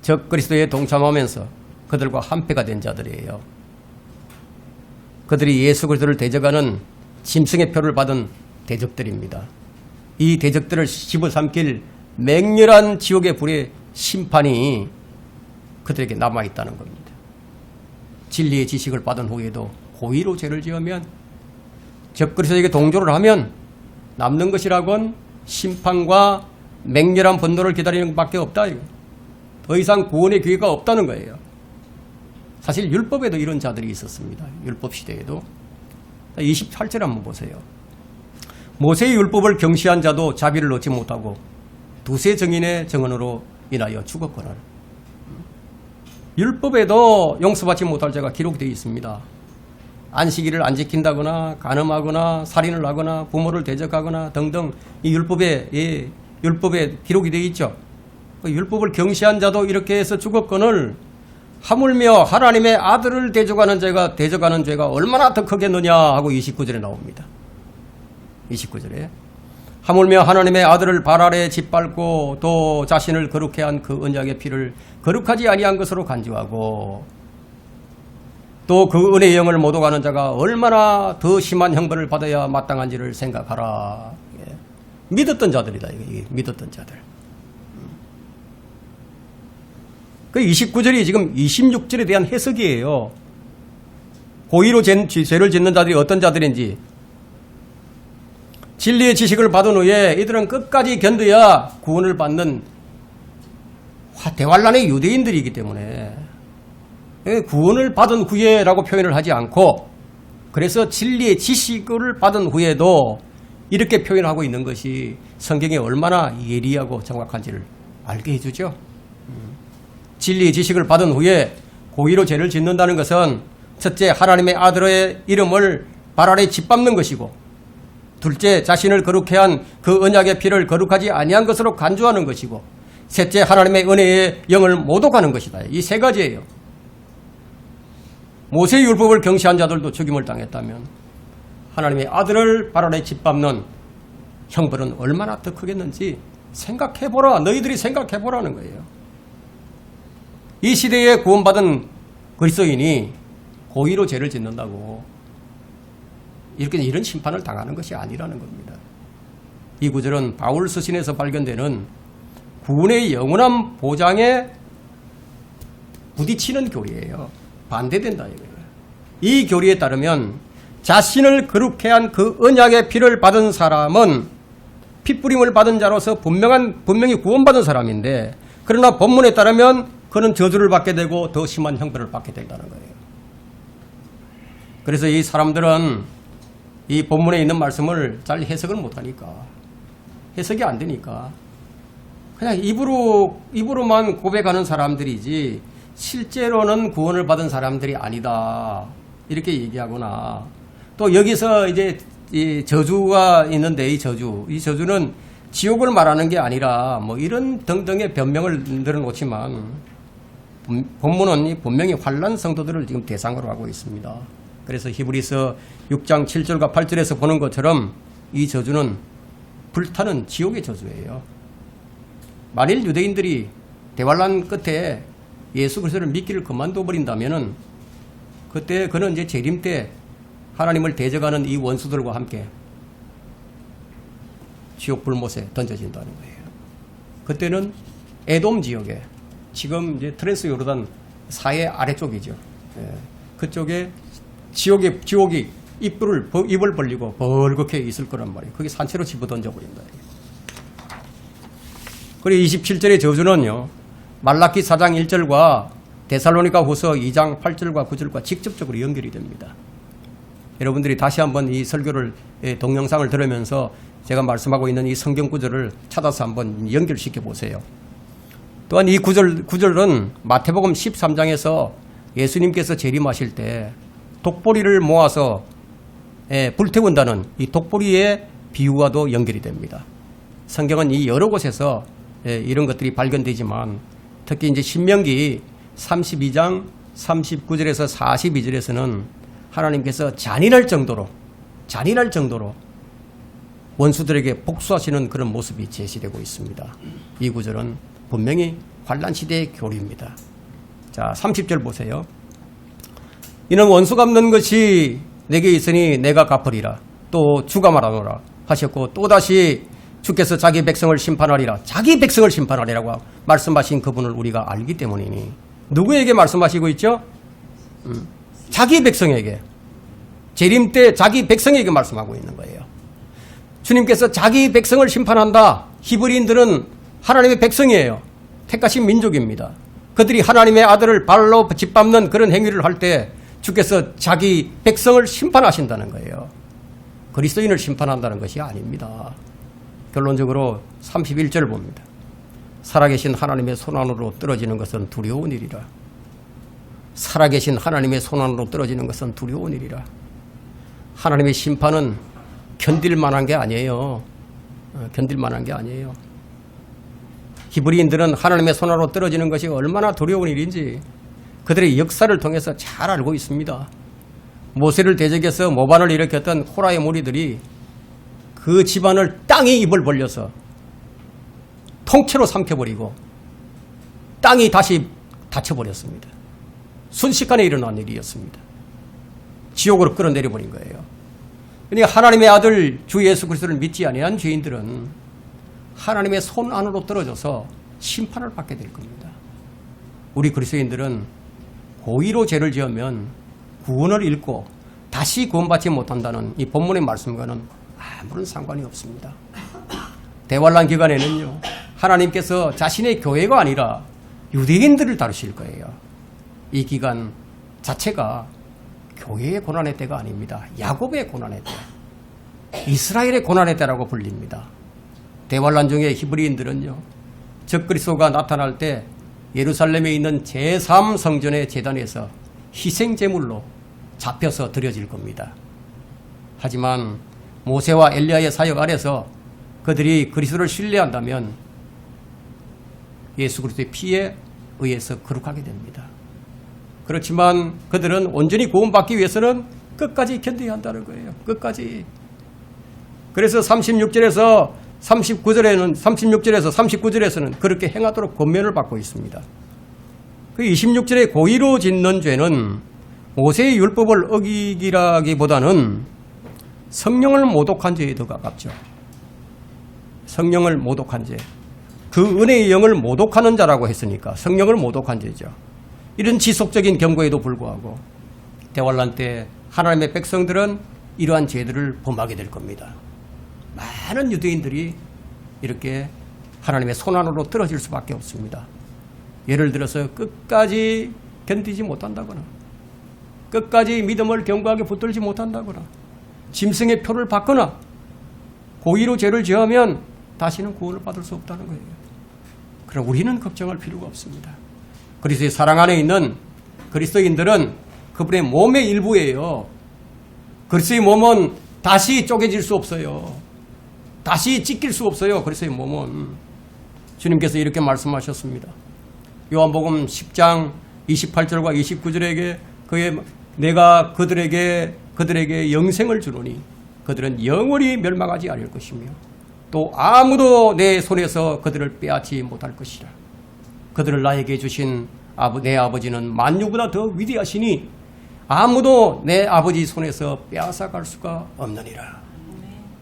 적그리스도에 동참하면서 그들과 한패가 된 자들이에요. 그들이 예수 그리스도를 대적하는 짐승의 표를 받은 대적들입니다. 이 대적들을 집어삼킬 맹렬한 지옥의 불의 심판이 그들에게 남아있다는 겁니다. 진리의 지식을 받은 후에도 고의로 죄를 지으면 적그리스도에게 동조를 하면 남는 것이라곤 심판과 맹렬한 분노를 기다리는 것밖에 없다. 더 이상 구원의 기회가 없다는 거예요. 사실 율법에도 이런 자들이 있었습니다. 율법 시대에도. 28절 한번 보세요. 모세의 율법을 경시한 자도 자비를 얻지 못하고 두세 증인의 증언으로 인하여 죽었거늘. 율법에도 용서받지 못할 죄가 기록되어 있습니다. 안식일을 안 지킨다거나 간음하거나 살인을 하거나 부모를 대적하거나 등등 이 율법에 기록이 되어 있죠. 율법을 경시한 자도 이렇게 해서 죽었거늘 하물며 하나님의 아들을 대적하는 죄가 얼마나 더 크겠느냐 하고 29절에 나옵니다. 29절에 하물며 하나님의 아들을 발 아래 짓밟고 또 자신을 거룩해 한 그 언약의 피를 거룩하지 아니한 것으로 간주하고 또 그 은혜의 영을 못 오가는 자가 얼마나 더 심한 형벌을 받아야 마땅한지를 생각하라. 믿었던 자들이다. 이게 믿었던 자들. 그 29절이 지금 26절에 대한 해석이에요. 고의로 죄를 짓는 자들이 어떤 자들인지. 진리의 지식을 받은 후에 이들은 끝까지 견뎌야 구원을 받는 대환란의 유대인들이기 때문에 구원을 받은 후에라고 표현을 하지 않고 그래서 진리의 지식을 받은 후에도 이렇게 표현하고 있는 것이 성경이 얼마나 예리하고 정확한지를 알게 해주죠. 진리 지식을 받은 후에 고의로 죄를 짓는다는 것은 첫째, 하나님의 아들의 이름을 발 아래 짓밟는 것이고, 둘째, 자신을 거룩해 한 그 언약의 피를 거룩하지 아니한 것으로 간주하는 것이고, 셋째, 하나님의 은혜의 영을 모독하는 것이다. 이 세 가지예요. 모세의 율법을 경시한 자들도 죽임을 당했다면 하나님의 아들을 발 아래 짓밟는 형벌은 얼마나 더 크겠는지 생각해보라. 너희들이 생각해보라는 거예요. 이 시대에 구원받은 그리스도인이 고의로 죄를 짓는다고 이런 심판을 당하는 것이 아니라는 겁니다. 이 구절은 바울 서신에서 발견되는 구원의 영원한 보장에 부딪히는 교리예요. 반대된다 이거예요. 이 교리에 따르면 자신을 거룩해 한 그 언약의 피를 받은 사람은 핏부림을 받은 자로서 분명히 구원받은 사람인데, 그러나 본문에 따르면 그는 저주를 받게 되고 더 심한 형벌을 받게 된다는 거예요. 그래서 이 사람들은 이 본문에 있는 말씀을 잘 해석을 못하니까, 해석이 안 되니까 그냥 입으로만 고백하는 사람들이지 실제로는 구원을 받은 사람들이 아니다 이렇게 얘기하거나, 또 여기서 이제 이 저주가 있는데 이 저주는 지옥을 말하는 게 아니라 뭐 이런 등등의 변명을 늘어놓지만 본문은 분명히 환난 성도들을 지금 대상으로 하고 있습니다. 그래서 히브리서 6장 7절과 8절에서 보는 것처럼 이 저주는 불타는 지옥의 저주예요. 만일 유대인들이 대환란 끝에 예수 그리스도를 믿기를 그만둬 버린다면은 그때 그는 이제 재림 때 하나님을 대적하는 이 원수들과 함께 지옥 불못에 던져진다는 거예요. 그때는 에돔 지역에, 지금 이제 트랜스 요르단 사해 아래쪽이죠. 그쪽에 지옥이 입을 벌리고 벌겋게 있을 거란 말이에요. 거기 산채로 집어 던져버린다. 그리고 27절의 저주는요, 말라기 4장 1절과 데살로니가 후서 2장 8절과 9절과 직접적으로 연결이 됩니다. 여러분들이 다시 한번 이 설교를 동영상을 들으면서 제가 말씀하고 있는 이 성경 구절을 찾아서 한번 연결시켜 보세요. 또한 이 구절은 마태복음 13장에서 예수님께서 재림하실 때 독보리를 모아서 불태운다는 이 독보리의 비유와도 연결이 됩니다. 성경은 이 여러 곳에서 이런 것들이 발견되지만 특히 이제 신명기 32장 39절에서 42절에서는 하나님께서 잔인할 정도로 원수들에게 복수하시는 그런 모습이 제시되고 있습니다. 이 구절은 분명히 환난 시대의 교리입니다. 자, 30절 보세요. 이는 원수 갚는 것이 내게 있으니 내가 갚으리라. 또 주가 말하노라 하셨고, 또다시 주께서 자기 백성을 심판하리라. 자기 백성을 심판하리라고 말씀하신 그분을 우리가 알기 때문이니, 누구에게 말씀하시고 있죠? 자기 백성에게, 재림 때 자기 백성에게 말씀하고 있는 거예요. 주님께서 자기 백성을 심판한다. 히브리인들은 하나님의 백성이에요. 택하신 민족입니다. 그들이 하나님의 아들을 발로 짓밟는 그런 행위를 할 때 주께서 자기 백성을 심판하신다는 거예요. 그리스도인을 심판한다는 것이 아닙니다. 결론적으로 31절을 봅니다. 살아계신 하나님의 손안으로 떨어지는 것은 두려운 일이라. 살아계신 하나님의 손안으로 떨어지는 것은 두려운 일이라. 하나님의 심판은 견딜만한 게 아니에요. 견딜만한 게 아니에요. 히브리인들은 하나님의 손안으로 떨어지는 것이 얼마나 두려운 일인지 그들의 역사를 통해서 잘 알고 있습니다. 모세를 대적해서 모반을 일으켰던 호라의 무리들이 그 집안을 땅에 입을 벌려서 통째로 삼켜버리고 땅이 다시 닫혀버렸습니다. 순식간에 일어난 일이었습니다. 지옥으로 끌어내려버린 거예요. 그러니까 하나님의 아들 주 예수 그리스도를 믿지 아니한 죄인들은 하나님의 손 안으로 떨어져서 심판을 받게 될 겁니다. 우리 그리스도인들은 고의로 죄를 지으면 구원을 잃고 다시 구원받지 못한다는 이 본문의 말씀과는 아무런 상관이 없습니다. 대환란 기간에는요, 하나님께서 자신의 교회가 아니라 유대인들을 다루실 거예요. 이 기간 자체가 교회의 고난의 때가 아닙니다. 야곱의 고난의 때. 이스라엘의 고난의 때라고 불립니다. 대환란 중에 히브리인들은요, 적그리스도가 나타날 때 예루살렘에 있는 제3성전의 제단에서 희생제물로 잡혀서 드려질 겁니다. 하지만 모세와 엘리야의 사역 아래서 그들이 그리스도를 신뢰한다면 예수 그리스도의 피에 의해서 거룩하게 됩니다. 그렇지만 그들은 온전히 구원받기 위해서는 끝까지 견뎌야 한다는 거예요. 끝까지. 그래서 36절에서 39절에서는 그렇게 행하도록 권면을 받고 있습니다. 그 26절에 고의로 짓는 죄는 모세의 율법을 어기기라기보다는 성령을 모독한 죄에 더 가깝죠. 성령을 모독한 죄. 그 은혜의 영을 모독하는 자라고 했으니까 성령을 모독한 죄죠. 이런 지속적인 경고에도 불구하고 대환란 때 하나님의 백성들은 이러한 죄들을 범하게 될 겁니다. 많은 유대인들이 이렇게 하나님의 손안으로 떨어질 수밖에 없습니다. 예를 들어서 끝까지 견디지 못한다거나 끝까지 믿음을 견고하게 붙들지 못한다거나 짐승의 표를 받거나 고의로 죄를 지으면 다시는 구원을 받을 수 없다는 거예요. 그럼 우리는 걱정할 필요가 없습니다. 그리스도의 사랑 안에 있는 그리스도인들은 그분의 몸의 일부예요. 그리스도의 몸은 다시 쪼개질 수 없어요. 다시 찢길 수 없어요. 그리스도의 몸은. 주님께서 이렇게 말씀하셨습니다. 요한복음 10장 28절과 29절에게 내가 그들에게 영생을 주노니 그들은 영원히 멸망하지 않을 것이며 또 아무도 내 손에서 그들을 빼앗지 못할 것이라. 그들을 나에게 주신 내 아버지는 만유보다 더 위대하시니 아무도 내 아버지 손에서 빼앗아갈 수가 없느니라.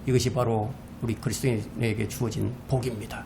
이것이 바로 우리 그리스도인에게 주어진 복입니다.